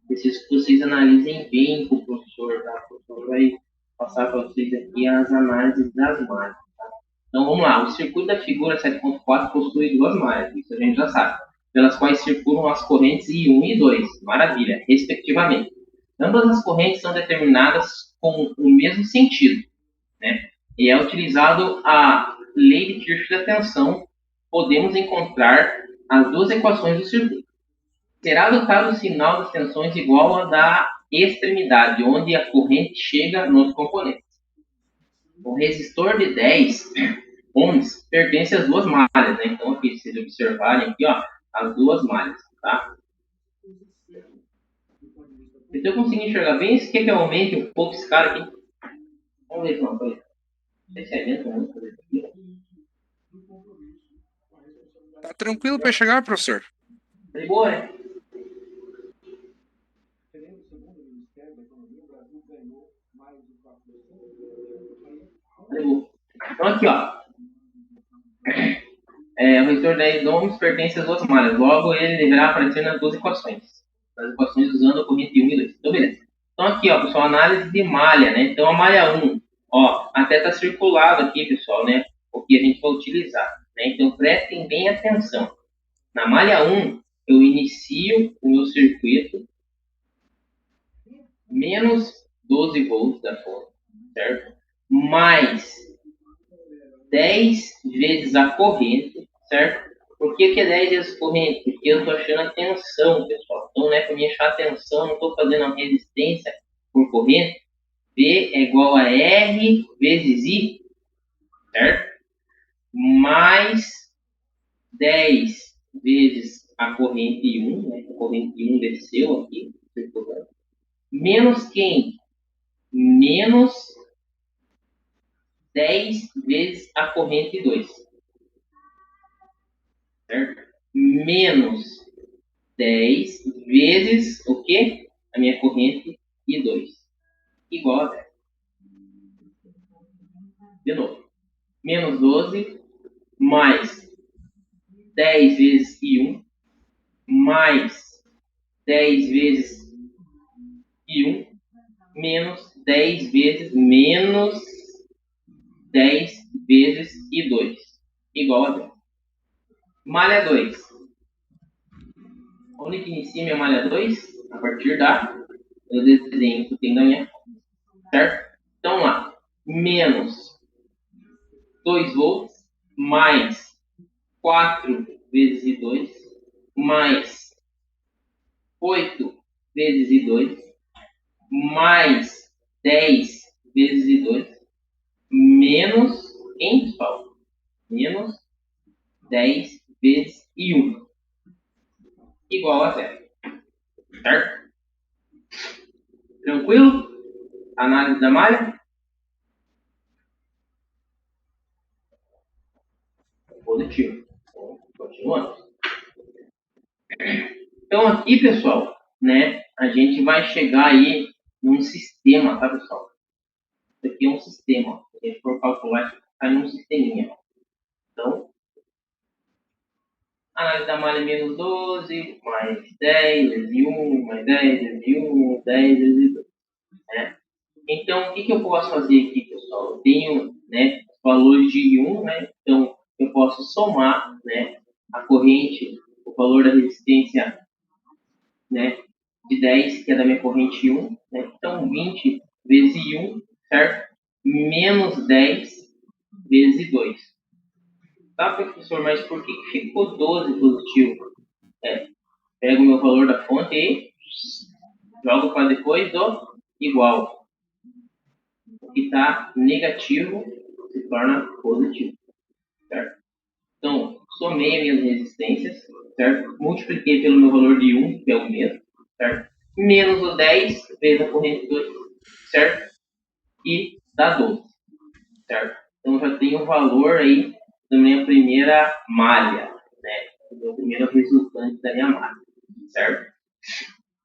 preciso que vocês analisem bem com o professor, tá? O professor vai passar para vocês aqui as análises das malhas. Tá? Então vamos lá, o circuito da figura 7.4 possui duas malhas, isso a gente já sabe, pelas quais circulam as correntes I1 e I2, maravilha, respectivamente. Ambas as correntes são determinadas com o mesmo sentido, né? E é utilizado a lei de Kirchhoff da tensão, podemos encontrar as duas equações do circuito. Será adotado o sinal das tensões igual ao da extremidade, onde a corrente chega nos componentes. O resistor de 10 ohms pertence às duas malhas, né? Então aqui, se vocês observarem aqui, ó, as duas malhas, tá? Se eu conseguir enxergar bem, isso quer que eu aumente um pouco esse cara aqui? Vamos ver se não foi. Esse evento é muito aqui. Tá tranquilo para chegar, professor? De boa, né? Então aqui, ó. O resistor 10 ohms pertence às duas malhas. Logo, ele deverá aparecer nas duas equações. Nas equações usando a corrente 1 e 2. Então, beleza. Então aqui, ó, pessoal, análise de malha, né? Então a malha 1, ó, até tá circulado aqui, pessoal, né? O que a gente vai utilizar, né? Então prestem bem atenção. Na malha 1, eu inicio o meu circuito menos 12 volts da fonte, certo? Mais 10 vezes a corrente, certo? Por que é 10 vezes corrente? Porque eu estou achando a tensão, pessoal. Então, né, para me achar a tensão, não estou fazendo a resistência por corrente. V é igual a R vezes I, certo? Mais 10 vezes a corrente 1, né? A corrente 1 desceu aqui, menos quem? Menos 10 vezes a corrente 2. Certo? Menos 10 vezes o quê? A minha corrente I2. Igual a 10. De novo. Menos 12 mais 10 vezes I1 mais 10 vezes I1 menos 10 vezes menos 10 vezes I2 igual a 10. Malha 2. Onde que inicia minha malha 2? A partir eu desenho que tem da minha fonte. Certo? Então lá, menos 2 volts mais 4 vezes I2 mais 8 vezes I2 mais 10 vezes I2 menos, quem, pessoal? Menos 10 vezes I1 igual a 0. Certo? Tranquilo? Análise da malha? Positivo. Continuando. Então aqui, pessoal, né, a gente vai chegar aí num sistema, tá, pessoal? Isso aqui é um sistema. Se a gente for calcular, isso cai num sisteminha. Então, análise da malha menos 12, mais 10 vezes 1, mais 10 vezes 1, 10 vezes 2. Né? Então, o que eu posso fazer aqui, pessoal? Eu tenho, né, os valores de 1, né? Então, eu posso somar, né, a corrente, o valor da resistência né, de 10, que é da minha corrente 1, né? Então 20 vezes 1, certo? Menos 10 vezes 2. Tá, professor, mas por que ficou 12 positivo? Pego o meu valor da fonte e jogo para depois do igual. O que está negativo se torna positivo, certo? Então, somei as minhas resistências, certo? Multipliquei pelo meu valor de 1, que é o mesmo, certo? Menos o 10 vezes a corrente 2, certo? E dá 12, certo? Então, já tenho o valor aí da minha primeira malha, né? Do meu primeiro resultante da minha malha, certo?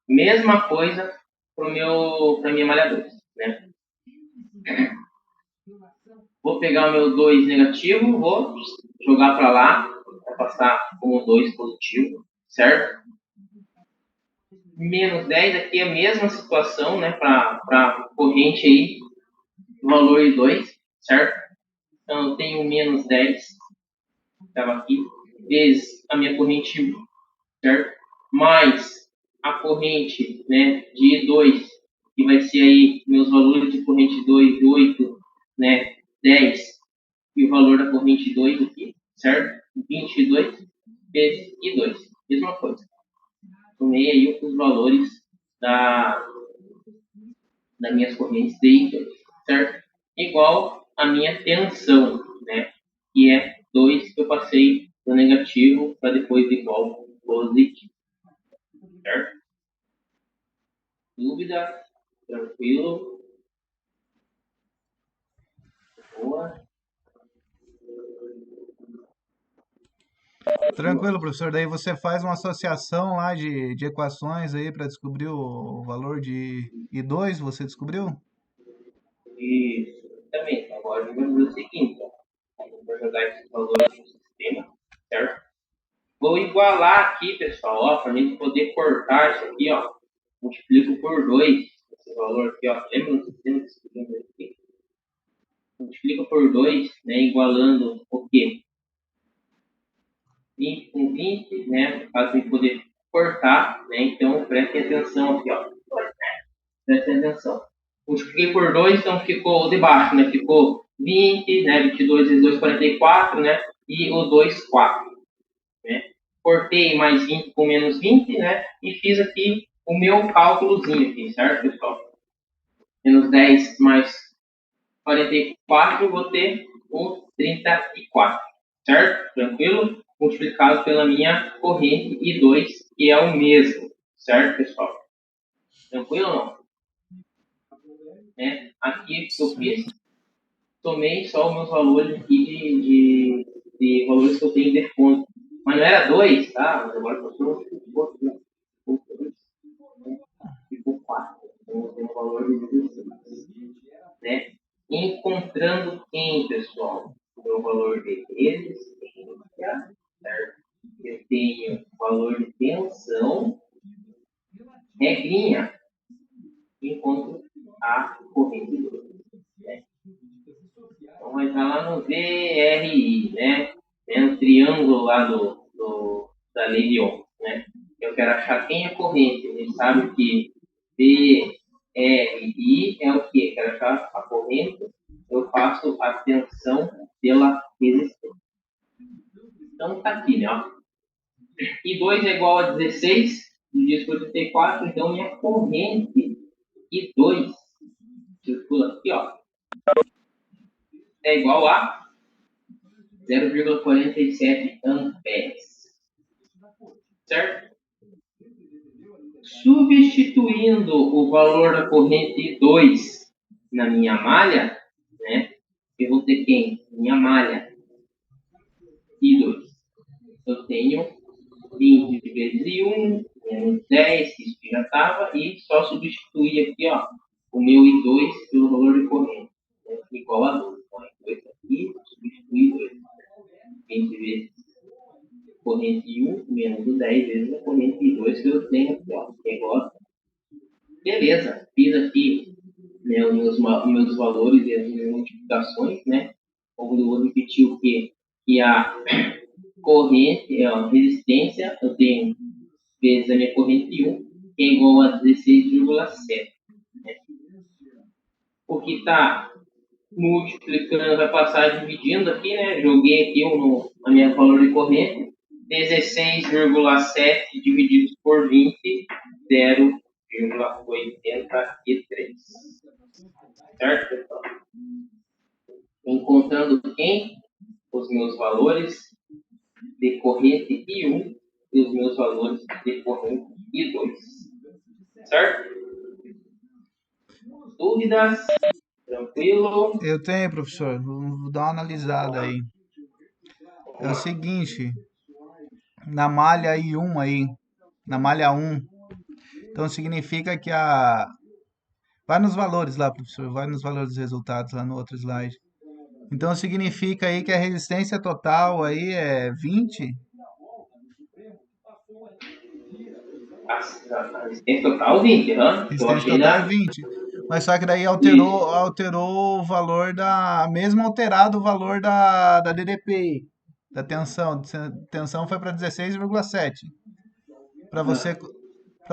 Mesma coisa para minha malha 2, né? Vou pegar o meu 2 negativo, vou jogar para lá, vai passar como 2 positivo, certo? Menos 10, aqui é a mesma situação, né, para corrente aí, valor de 2, certo? Então, eu tenho menos 10, estava aqui, vezes a minha corrente 1, certo? Mais a corrente, né, de 2, que vai ser aí meus valores de corrente 2, 8, né, 10, e o valor da corrente 2 aqui, certo? 22 vezes e 2, mesma coisa. Tomei aí os valores das minhas correntes D e 2, certo? Igual a minha tensão, né? Que é 2 que eu passei do negativo para depois de igual positivo, certo? Dúvida? Tranquilo? Boa? Tranquilo, professor. Daí você faz uma associação lá de equações aí para descobrir o valor de I2, você descobriu? Isso. Também. Agora vamos fazer o seguinte, ó. Eu vou jogar esses valores no sistema, certo? Vou igualar aqui, pessoal, ó, para a gente poder cortar isso aqui, ó. Multiplico por 2 esse valor aqui, ó. Lembra no sistema que escrevemos aqui? Multiplico por 2, né, igualando o quê? 20 com 20, né, para gente poder cortar, né, então prestem atenção aqui, ó. Prestem atenção. Multipliquei por 2, então ficou de baixo, né, ficou 20, né, 22 vezes 2, 44, né, e o 2, 4, né. Cortei mais 20 com menos 20, né, e fiz aqui o meu cálculozinho aqui, certo, pessoal? Menos 10 mais 44, eu vou ter o 34, certo? Tranquilo? Multiplicado pela minha corrente I2, que é o mesmo, certo, pessoal? Tranquilo ou não? Né? Aqui que eu fiz, tomei só os meus valores aqui de valores que eu tenho de fonte. Mas não era 2, tá? Mas agora passou, ficou 2, ficou 4. Então eu tenho um valor de 16, né? Encontrando quem, pessoal? O meu valor de resistência, certo? Eu tenho valor de tensão, regrinha, encontro a corrente 2, né? Então, vai estar lá no VRI, né? É um triângulo lá da lei de Ohm, né? Eu quero achar quem é corrente. A gente sabe que VRI é o quê? Quero achar a corrente, eu faço a tensão pela resistência. Então, tá aqui, né? Ó. I2 é igual a 16, dividido por 34, então minha corrente I2, circula aqui, ó, é igual a 0,47 amperes, certo? Substituindo o valor da corrente I2 na minha malha, né, eu vou ter quem? Minha malha I2. Eu tenho 20 vezes 1, menos 10, que isso já estava, e só substituir aqui, ó, o meu I2 pelo valor de corrente, né, igual a 2. Então, I2 aqui, substituir 2. 20 vezes corrente 1, menos o 10 vezes a corrente 2 que eu tenho aqui, ó, que é igual a 2. Beleza, fiz aqui, né, os meus valores e as minhas multiplicações, né, onde eu vou repetir o quê? Que a corrente, a resistência, eu tenho vezes a minha corrente 1, que é igual a 16,7. Né? O que está multiplicando, vai passar dividindo aqui, né? Joguei aqui a minha valor de corrente. 16,7 divididos por 20, 0,83. Certo, pessoal? Encontrando quem? Os meus valores de corrente I1 e os meus valores de corrente I2. Certo? Dúvidas? Tranquilo? Eu tenho, professor. Vou dar uma analisada aí. É o seguinte, na malha I1 aí, na malha 1, então significa que vai nos valores lá, professor, vai nos valores dos resultados lá no outro slide. Então significa aí que a resistência total aí é 20? A resistência total 20, né? Resistência total é 20. Mas só que daí alterou o valor mesmo alterado o valor da DDPI, da tensão. Tensão foi para 16,7. Para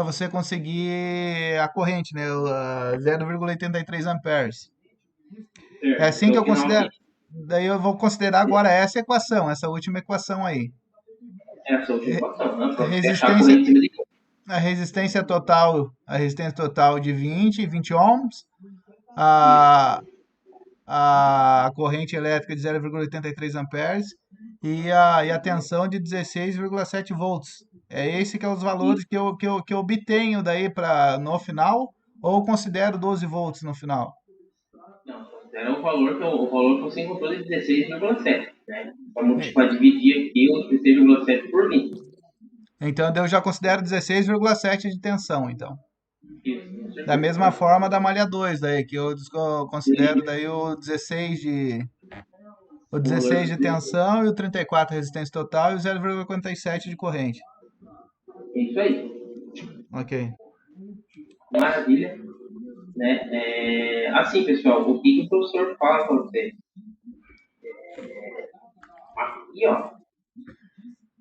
você conseguir a corrente, né? 0,83 amperes. É assim que eu considero. Daí eu vou considerar agora essa equação, essa última equação aí. Essa última equação, né? A resistência total de 20 ohms, a corrente elétrica de 0,83 amperes e a tensão de 16,7 volts. É esse que é os valores que eu obtenho daí no final, ou considero 12 volts no final? Não, considera o valor que você encontrou de 16,7, né? Para dividir aqui o 16,7 por 20. Então eu já considero 16,7 de tensão, então. Isso. Da mesma forma da malha 2, daí, que eu considero daí o 16 de tensão e o 34 de resistência total e o 0,57 de corrente. Isso aí. Ok. Maravilha. Né? Assim, pessoal, o que o professor fala para vocês? Aqui, ó.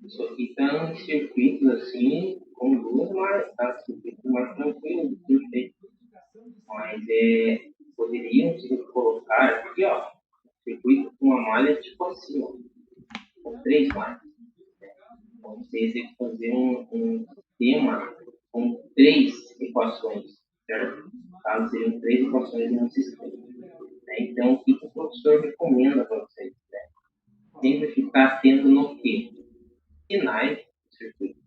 Isso aqui está em circuitos assim, com duas malhas, tá? Circuitos mais tranquilos, perfeito. Mas poderiam se colocar aqui, ó, circuito com uma malha tipo assim, ó, com 3 malhas. Então, vocês têm que fazer um sistema com 3 equações, certo? Caso seriam 3 equações em um sistema. Né? Então, o que o professor recomenda para vocês? Né? Sempre ficar atento no quê? Sinais do circuito.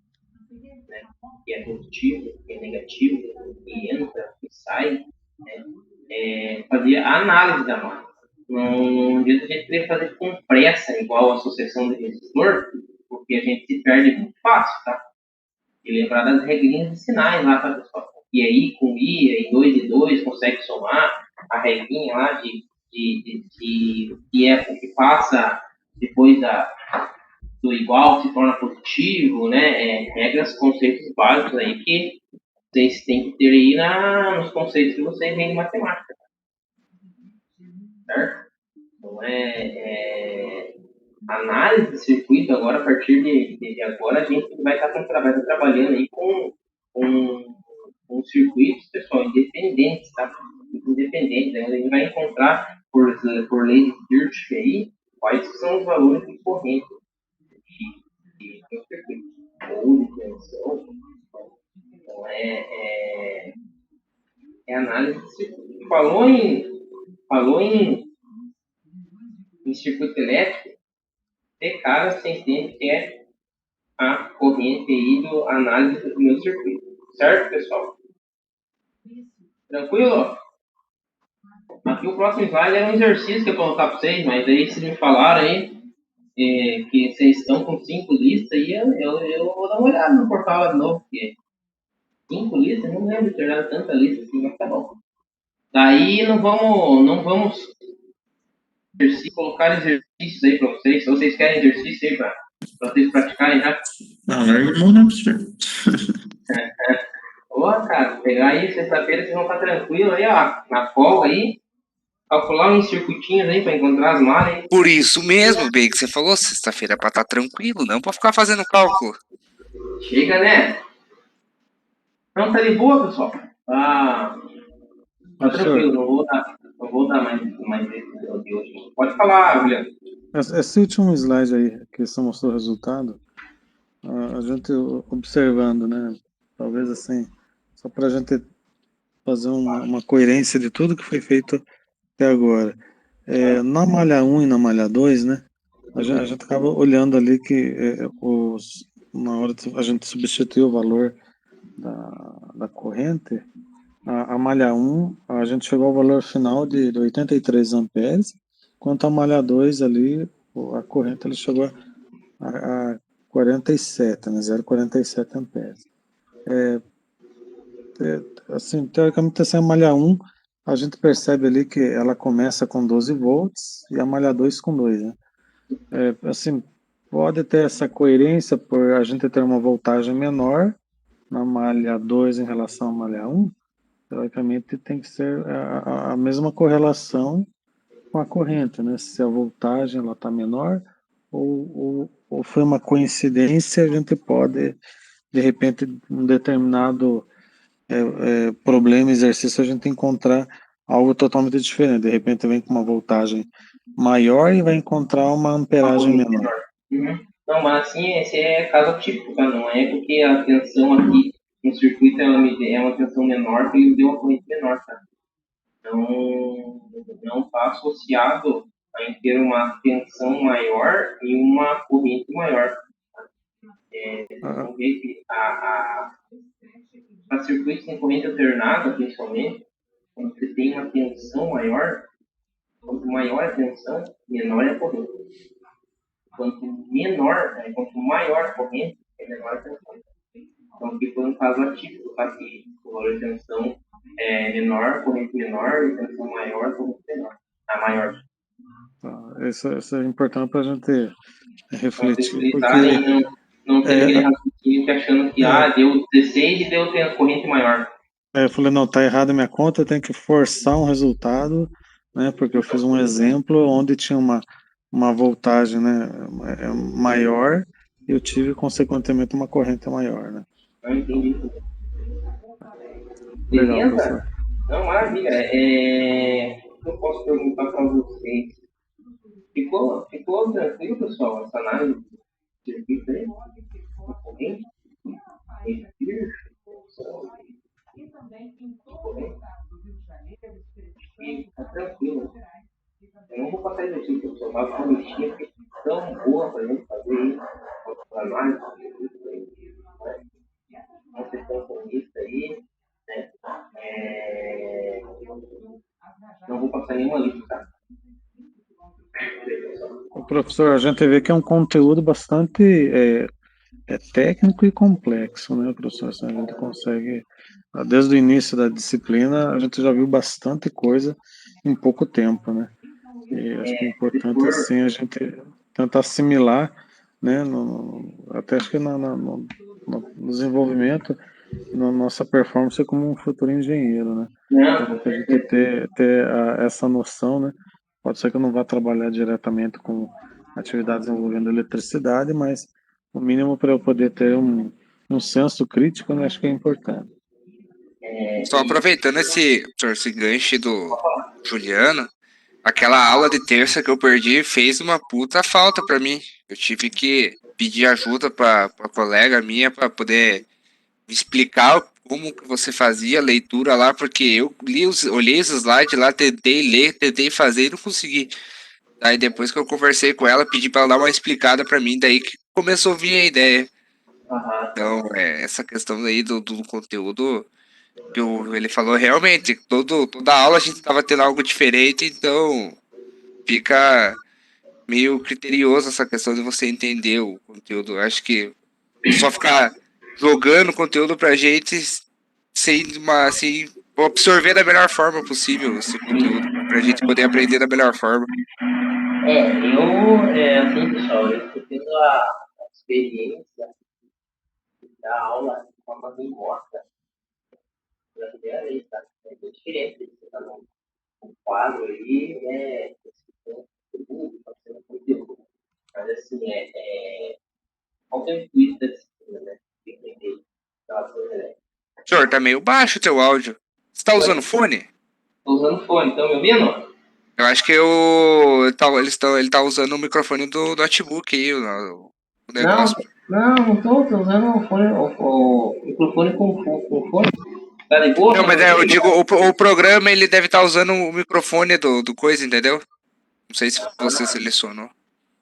Né? Que é positivo, que é negativo, que entra, que sai. Né? Fazer a análise da máquina. Não adianta a gente querer fazer com pressa, igual a sucessão de resistor, porque a gente se perde muito fácil, tá? E lembrar das regrinhas de sinais lá, tá, pessoal? E aí, com I, e 2 e 2, consegue somar a regrinha lá que é o que passa depois do igual se torna positivo, né? Regras, conceitos básicos aí que vocês têm que ter aí nos conceitos que vocês têm de matemática. Certo? Então, análise de circuito, agora, a partir de agora, a gente vai estar trabalhando aí com circuitos, pessoal, independentes, tá? Independentes, né? A gente vai encontrar, por lei de Kirchhoff aí, quais são os valores de corrente de circuito, ou de tensão. Então, análise de circuito. Falou em circuito elétrico, de cara você entende que é a corrente aí do análise do meu circuito. Certo, pessoal? Tranquilo? Aqui o próximo slide é um exercício que eu vou colocar para vocês, mas aí vocês me falaram aí que vocês estão com 5 listas e eu vou dar uma olhada no portal lá de novo, porque 5 listas, não lembro de ter dado tanta lista assim, mas tá bom. Daí não vamos colocar exercícios aí para vocês. Se vocês querem exercício aí para vocês praticarem já. Não, não, não, professor. Ó, cara, pegar aí, sexta-feira vocês vão estar tranquilos aí, ó, na folga aí. Calcular uns circuitinhos aí para encontrar as malhas aí. Por isso mesmo, bem, que você falou, sexta-feira é para estar tranquilo, não para ficar fazendo cálculo. Chega, né? Não, tá de boa, pessoal. Tá Professor, tranquilo, não vou dar mais esse de hoje. Pode falar, Juliano. esse último slide aí, que você mostrou o resultado, a gente observando, né? Talvez assim, só para a gente fazer uma coerência de tudo que foi feito até agora. Na malha um e na malha 2, né? A gente acaba olhando ali que na hora a gente substituiu o valor da corrente, a malha um a gente chegou ao valor final de 83 amperes, enquanto a malha 2 ali, a corrente ele chegou a 47, né? 0,47 amperes. Assim, teoricamente, essa malha um a gente percebe ali que ela começa com 12 volts e a malha 2 com 2, né? Assim, pode ter essa coerência por a gente ter uma voltagem menor na malha 2 em relação à malha um. Teoricamente tem que ser a mesma correlação com a corrente, né? Se a voltagem ela está menor ou foi uma coincidência, a gente pode, de repente, um determinado problema, exercício, a gente encontrar algo totalmente diferente. De repente vem com uma voltagem maior e vai encontrar uma Uma amperagem corrente menor. menor. Uhum. Não, mas assim, esse é caso típico, tá? Não é porque a tensão aqui no circuito é uma tensão menor que ele deu uma corrente menor, tá? Não está associado a ter uma tensão maior e uma corrente maior. Vamos ver que para circuitos com corrente alternada, principalmente, quando você tem uma tensão maior, quanto maior a tensão, menor é a corrente. Quanto maior a corrente, é menor a tensão. Então, aqui foi um caso atípico, tá? Que o valor de tensão é menor, corrente menor, e tensão maior, corrente menor. A maior. Isso é importante para a gente Não refletir, sensibilizar e porque não ter aquele raciocínio que achando que deu 16 e deu corrente maior. eu falei, não, tá errado a minha conta, eu tenho que forçar um resultado, né? Porque eu fiz um exemplo onde tinha uma voltagem, né, maior e eu tive, consequentemente, uma corrente maior, né? Não entendi. Legal, Beleza? professor. Não, maravilha. O que eu posso perguntar para vocês? Ficou tranquilo, pessoal, essa análise do circuito aí? Corrente? Tá tranquilo. Eu não vou passar exercício, pessoal. Vai ficar uma listinha que é tão boa para a gente fazer isso. Análise do circuito aí. Então, vocês estão com isso aí, né? Não vou passar nenhuma lista, tá? Professor, a gente vê que é um conteúdo bastante técnico e complexo, né, professor? Assim, a gente consegue, desde o início da disciplina, a gente já viu bastante coisa em pouco tempo, né? E acho que é importante, assim, a gente tentar assimilar, né, até acho que no desenvolvimento, na nossa performance como um futuro engenheiro, né? Não, Para a gente ter essa noção, né? Pode ser que eu não vá trabalhar diretamente com atividades envolvendo eletricidade, mas o mínimo para eu poder ter um senso crítico, né, acho que é importante. Só aproveitando esse gancho do Juliano, aquela aula de terça que eu perdi fez uma puta falta pra mim. Eu tive que pedir ajuda pra colega minha pra poder me explicar como que você fazia a leitura lá, porque eu olhei os slides lá, tentei ler, tentei fazer e não consegui. Daí depois que eu conversei com ela, pedi pra ela dar uma explicada pra mim, daí que começou a vir a ideia. Então, essa questão aí do conteúdo que ele falou, realmente, toda aula a gente tava tendo algo diferente, então fica meio criterioso essa questão de você entender o conteúdo. Eu acho que só ficar jogando conteúdo pra gente sem absorver da melhor forma possível esse conteúdo, pra gente poder aprender da melhor forma. assim, pessoal, eu estou tendo a experiência da aula de forma remota pela primeira vez, tá? É bem diferente, você está no quadro aí, né? Tudo, fazendo conteúdo. Mas, assim, qual que é o intuito da disciplina, né? Entender aquela coisa, né? professor, tá meio baixo o teu áudio. Você tá usando fone? Tô usando fone, estão me ouvindo? Eu acho que ele tá usando o microfone do notebook aí, o negócio. Não tô usando o microfone com fone. Tá de boa? Não, mas eu digo, o programa ele deve estar usando o microfone do coisa, entendeu? Não sei se você selecionou.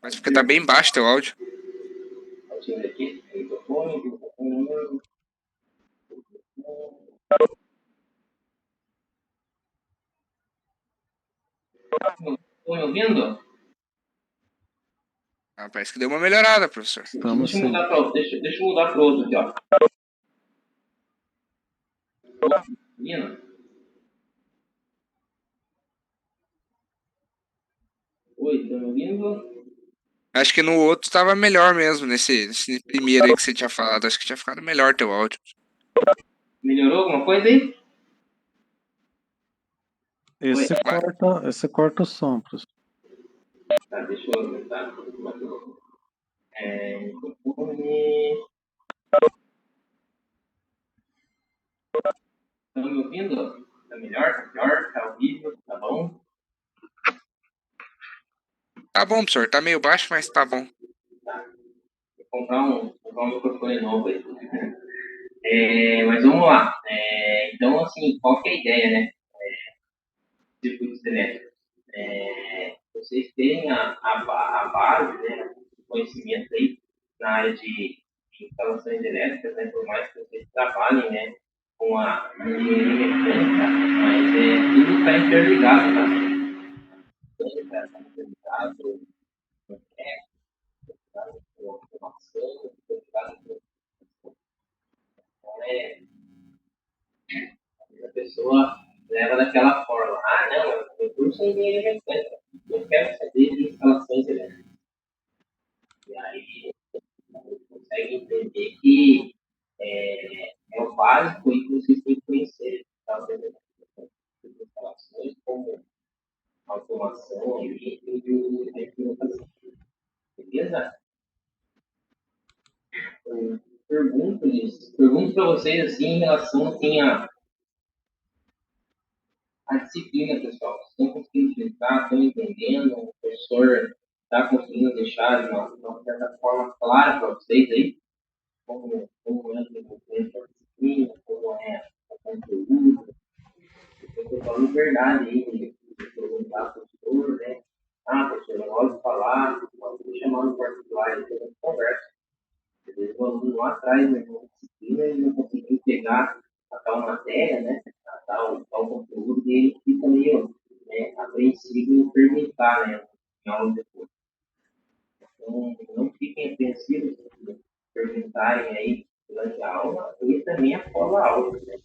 Mas porque tá bem baixo teu áudio. Deixa eu ver aqui. Microfone. Estão me ouvindo? Ah, parece que deu uma melhorada, professor. Deixa eu mudar para outro aqui, ó. Menino. Oi, estão me ouvindo? Acho que no outro tava melhor mesmo, nesse primeiro aí que você tinha falado. Acho que tinha ficado melhor teu áudio. Melhorou alguma coisa aí? Esse corta o som, professor. Tá, deixa eu aumentar. Microfone. Estão me ouvindo? Tá melhor? Tá pior? Tá horrível? Tá bom? Tá bom, professor. Tá meio baixo, mas tá bom. Tá. Vou comprar um microfone novo aí. Mas vamos lá. Então, assim, qual que é a ideia, né? Circuitos elétricos. Vocês têm a base, né? O conhecimento aí na área de instalações elétricas, né? Por mais que vocês trabalhem, né? Com a engenharia mecânica, mas tudo está interligado, tá? Tudo está interligado, com automação, interligado com... A pessoa leva daquela forma. Ah, não, eu curso em engenharia mecânica. Eu quero saber de instalações elétricas. E aí você consegue entender que é o básico e que vocês têm que conhecer. Tá? Instalações como automação e implementação. Beleza? Eu pergunto para vocês assim, em relação assim, a disciplina, pessoal. Vocês estão conseguindo utilizar, estão entendendo, o professor está conseguindo deixar de uma certa forma clara para vocês aí, como é o desenvolvimento da disciplina, como é o conteúdo. Eu estou falando verdade aí, de perguntar para o professor, né? Ah, professor, eu gosto de falar, pode chamar no particular, a gente conversa. Às vezes o aluno lá atrás, né, na disciplina, ele não conseguiu pegar a tal matéria, né, a tal conteúdo, e ele fica meio apreensivo em perguntar, né, em aula depois. Então, não fiquem apreensivos em perguntarem aí durante a aula e também após a aula, né.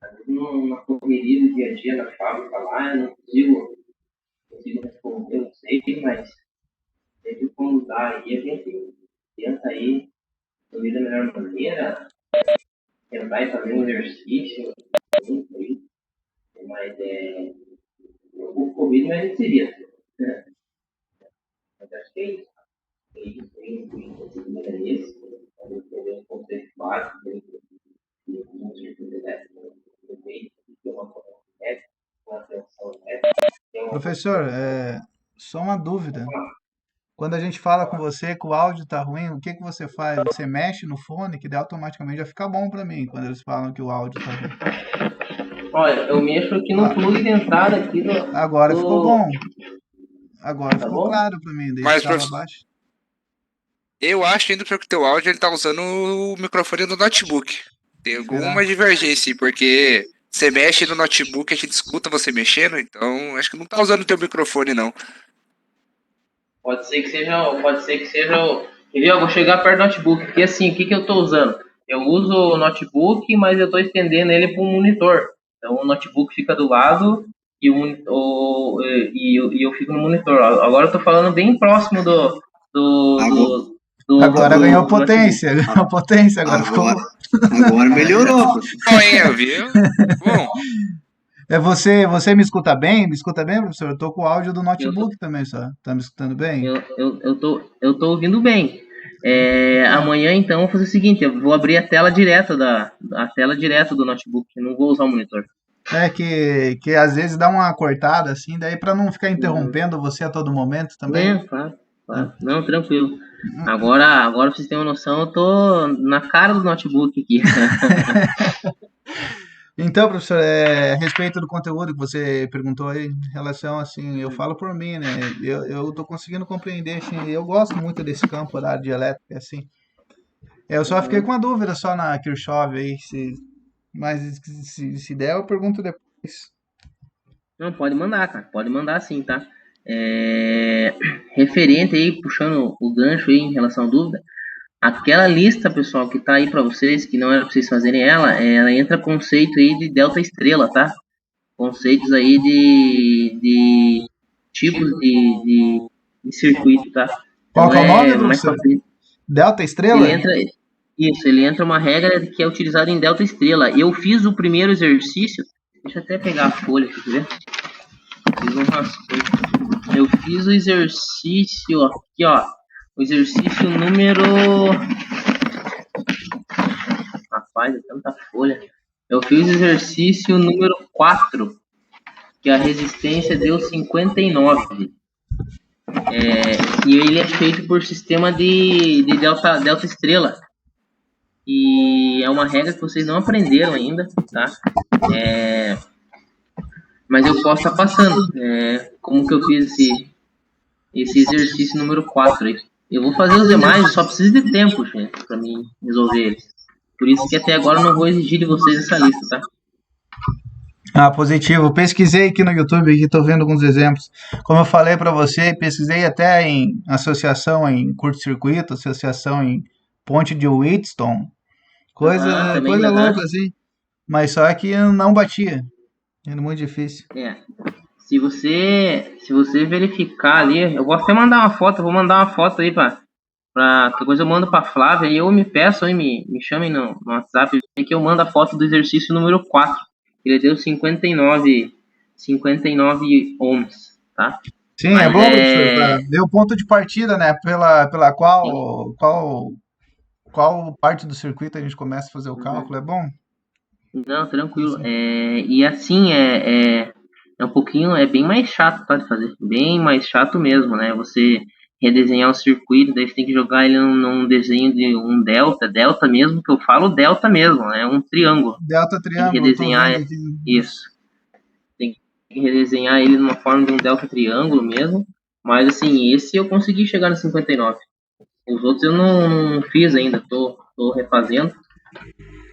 Às vezes, na correria do dia a dia, na fábrica lá, eu não consigo responder, eu sei, mas sempre quando dá aí, a gente tenta aí fazer da melhor maneira, tentar e fazer um exercício, mas o Covid não é seria. Mas acho que é isso. É isso aí, é isso. A gente tem um conceito básico dentro de um circuito elétrico, tem uma corrente elétrica, uma tensão elétrica. Professor, só uma dúvida. Quando a gente fala com você que o áudio tá ruim, o que que você faz? Você mexe no fone, que daí automaticamente já fica bom para mim, quando eles falam que o áudio tá ruim. Olha, eu mexo aqui no plug de entrada aqui do... Agora ficou bom. Agora Tá ficou bom? claro para mim, daí Mas, ficava professor, baixo. eu acho ainda que o teu áudio ele tá usando o microfone do notebook. Tem alguma divergência, porque você mexe no notebook, a gente escuta você mexendo, então acho que não tá usando o teu microfone, não. Pode ser que seja. Quer ver? Eu vou chegar perto do notebook. Porque assim, o que eu estou usando? Eu uso o notebook, mas eu estou estendendo ele para um monitor. Então o notebook fica do lado e eu fico no monitor. Agora eu estou falando bem próximo Agora ganhou potência, ganhou potência, agora ficou bom. Agora melhorou. Bom, viu? Bom. Você me escuta bem? Me escuta bem, professor? Eu tô com o áudio do notebook também só. Tá me escutando bem? Eu tô ouvindo bem. Amanhã, então, eu vou fazer o seguinte, eu vou abrir a tela direto do notebook, eu não vou usar o monitor. Que às vezes dá uma cortada assim, daí para não ficar interrompendo você a todo momento também. Claro. Não, tranquilo. Agora, pra vocês terem uma noção, eu tô na cara do notebook aqui. Então, professor, a respeito do conteúdo que você perguntou aí, em relação, assim, eu falo por mim, né? Eu tô conseguindo compreender, assim, eu gosto muito desse campo da área de elétrica, assim. Eu só fiquei com uma dúvida só na Kirchhoff aí, mas se der, eu pergunto depois. Não, pode mandar, cara. Pode mandar sim, tá? Referente aí, puxando o gancho aí em relação à dúvida, aquela lista, pessoal, que tá aí para vocês, que não era para vocês fazerem ela entra conceito aí de delta estrela, tá? Conceitos aí de tipos de circuito, tá? Qual Então que é o nome, mais pra professor? frente. Delta Estrela? Ele entra uma regra que é utilizada em delta estrela. Eu fiz o primeiro exercício, deixa eu até pegar a folha aqui, quer ver? Fiz um rascunho. Eu fiz o exercício aqui, ó. O exercício número... Rapaz, é tanta folha. Eu fiz o exercício número 4, que a resistência deu 59. E ele é feito por sistema de delta estrela. E é uma regra que vocês não aprenderam ainda, tá? Mas eu posso estar passando. Como que eu fiz esse exercício número 4 aí. Eu vou fazer os demais, eu só preciso de tempo, gente, para mim resolver eles. Por isso que até agora eu não vou exigir de vocês essa lista, tá? Ah, positivo. Pesquisei aqui no YouTube, aqui estou vendo alguns exemplos. Como eu falei para você, pesquisei até em associação em curto-circuito, associação em ponte de Wheatstone, coisa louca assim. Mas só que não batia. Era muito difícil. Se você verificar ali, eu vou até mandar uma foto, vou mandar uma foto aí para que coisa eu mando para Flávia e eu me peço aí, me chamem no WhatsApp que eu mando a foto do exercício número 4. Ele deu 59 ohms, tá? Sim, mas é bom, professor. Tá? Deu ponto de partida, né? Pela qual parte do circuito a gente começa a fazer o cálculo, é bom? Não, tranquilo. E assim, é um pouquinho, é bem mais chato, tá, de fazer. Bem mais chato mesmo, né? Você redesenhar o circuito, daí você tem que jogar ele num desenho de um delta mesmo, que eu falo delta mesmo, né? Um triângulo. Delta triângulo, tem que redesenhar isso. Tem que redesenhar ele numa forma de um delta triângulo mesmo. Mas assim, esse eu consegui chegar no 59. Os outros eu não fiz ainda, tô refazendo.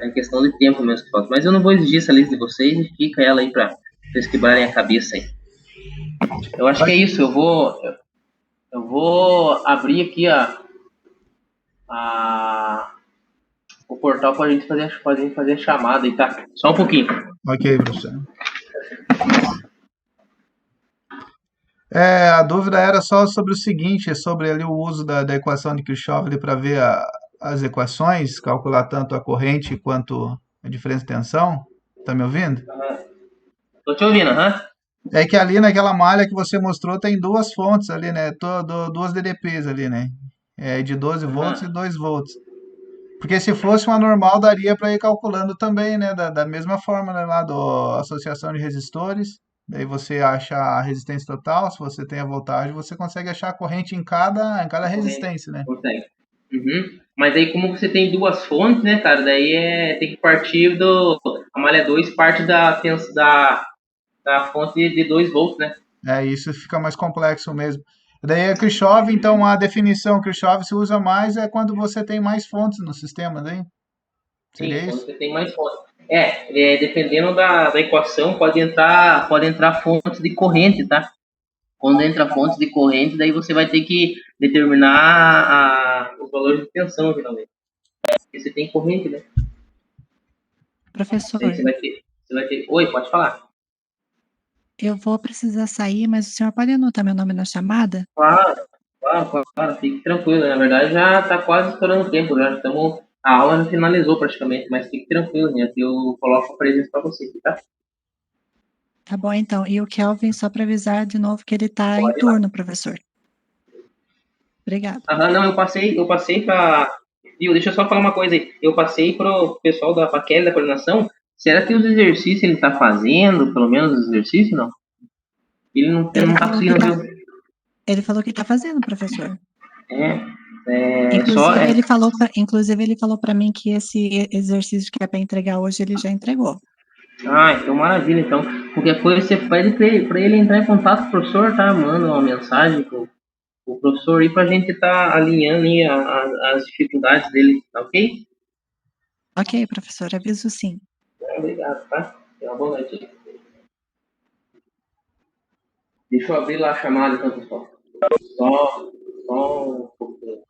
É questão de tempo mesmo que falta. Mas eu não vou exigir essa lista de vocês e fica ela aí para vocês quebrarem a cabeça aí. Eu acho que é isso. Eu vou abrir aqui o portal para a gente fazer a chamada aí, tá? Só um pouquinho. Ok, professor. A dúvida era só sobre o seguinte, sobre ali o uso da equação de Kirchhoff para ver as equações, calcular tanto a corrente quanto a diferença de tensão. Tá me ouvindo? Tô te ouvindo, É que ali naquela malha que você mostrou tem duas fontes ali, né? Duas DDPs ali, né? De 12 volts e 2 volts. Porque se fosse uma normal, daria para ir calculando também, né? Da mesma forma, né? Lá da associação de resistores. Daí você acha a resistência total, se você tem a voltagem, você consegue achar a corrente em cada resistência, né? Consegue. Mas aí como você tem duas fontes, né, cara, daí tem que partir a malha 2 parte da fonte de 2 volts, né? Isso fica mais complexo mesmo. Daí a Kirchhoff, então a definição Kirchhoff se usa mais é quando você tem mais fontes no sistema, daí? Seria Sim, isso? quando você tem mais fontes. Dependendo da equação, pode entrar fontes de corrente, tá? Quando entra fontes de corrente, daí você vai ter que determinar os valores de tensão, geralmente. Porque você tem corrente, né? Professor. Aí você vai ter... Oi, pode falar. Eu vou precisar sair, mas o senhor pode anotar meu nome na chamada? Claro. Fique tranquilo. Na verdade, já está quase estourando o tempo. Já estamos... A aula já finalizou praticamente, mas fique tranquilo, né? Que eu coloco a presença para você, tá? Tá bom, então. E o Kelvin, só para avisar de novo que ele está em turno, professor. Obrigada. Aham, não, eu passei pra. Viu, deixa eu só falar uma coisa aí. Eu passei pro pessoal pra Kelly da coordenação. Será que os exercícios ele tá fazendo? Pelo menos os exercícios, não? Ele não tá conseguindo ver. Ele falou que tá fazendo, professor. Só. Inclusive, ele falou para mim que esse exercício que é para entregar hoje, ele já entregou. Ah, então maravilha, então. Qualquer coisa você pede pra ele entrar em contato com o professor, tá? Manda uma mensagem pro professor aí pra gente tá alinhando aí as dificuldades dele, tá ok? Ok, professor, aviso sim. Obrigado, tá? Tenha uma boa noite. Deixa eu abrir lá a chamada então, pessoal. Só um pouquinho.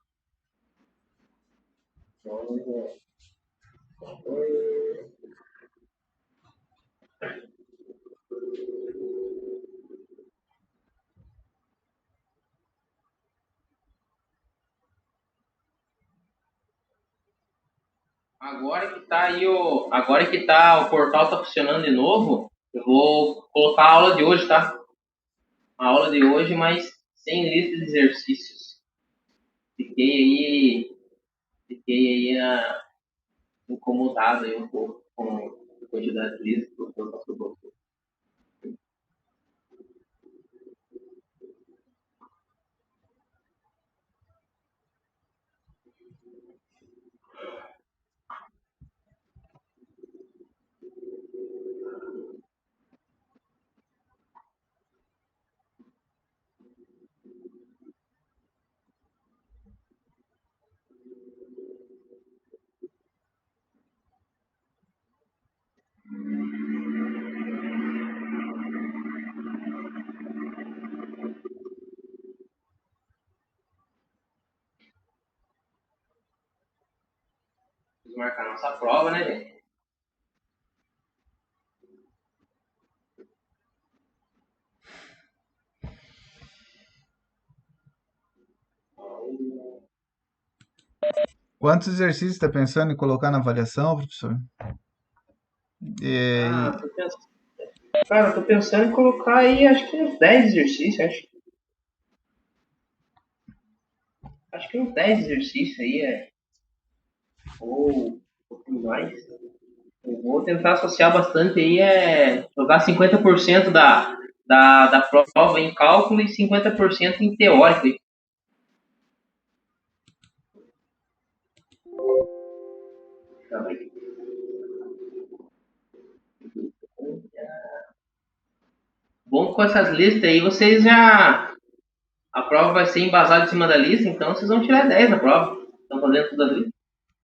Agora que tá o portal tá funcionando de novo, eu vou colocar a aula de hoje, tá? A aula de hoje, mas sem lista de exercícios. Fiquei aí incomodado aí um pouco com a quantidade de listas que o professor passou. Vamos marcar nossa prova, né, gente? Quantos exercícios está pensando em colocar na avaliação, professor? Tô pensando em colocar aí, acho que uns 10 exercícios, acho que uns 10 exercícios aí, ou um pouquinho mais. Eu vou tentar associar bastante aí, jogar 50% da prova em cálculo e 50% em teórico. Bom, com essas listas aí, vocês já... A prova vai ser embasada em cima da lista, então vocês vão tirar 10 na prova. Estão fazendo tudo ali.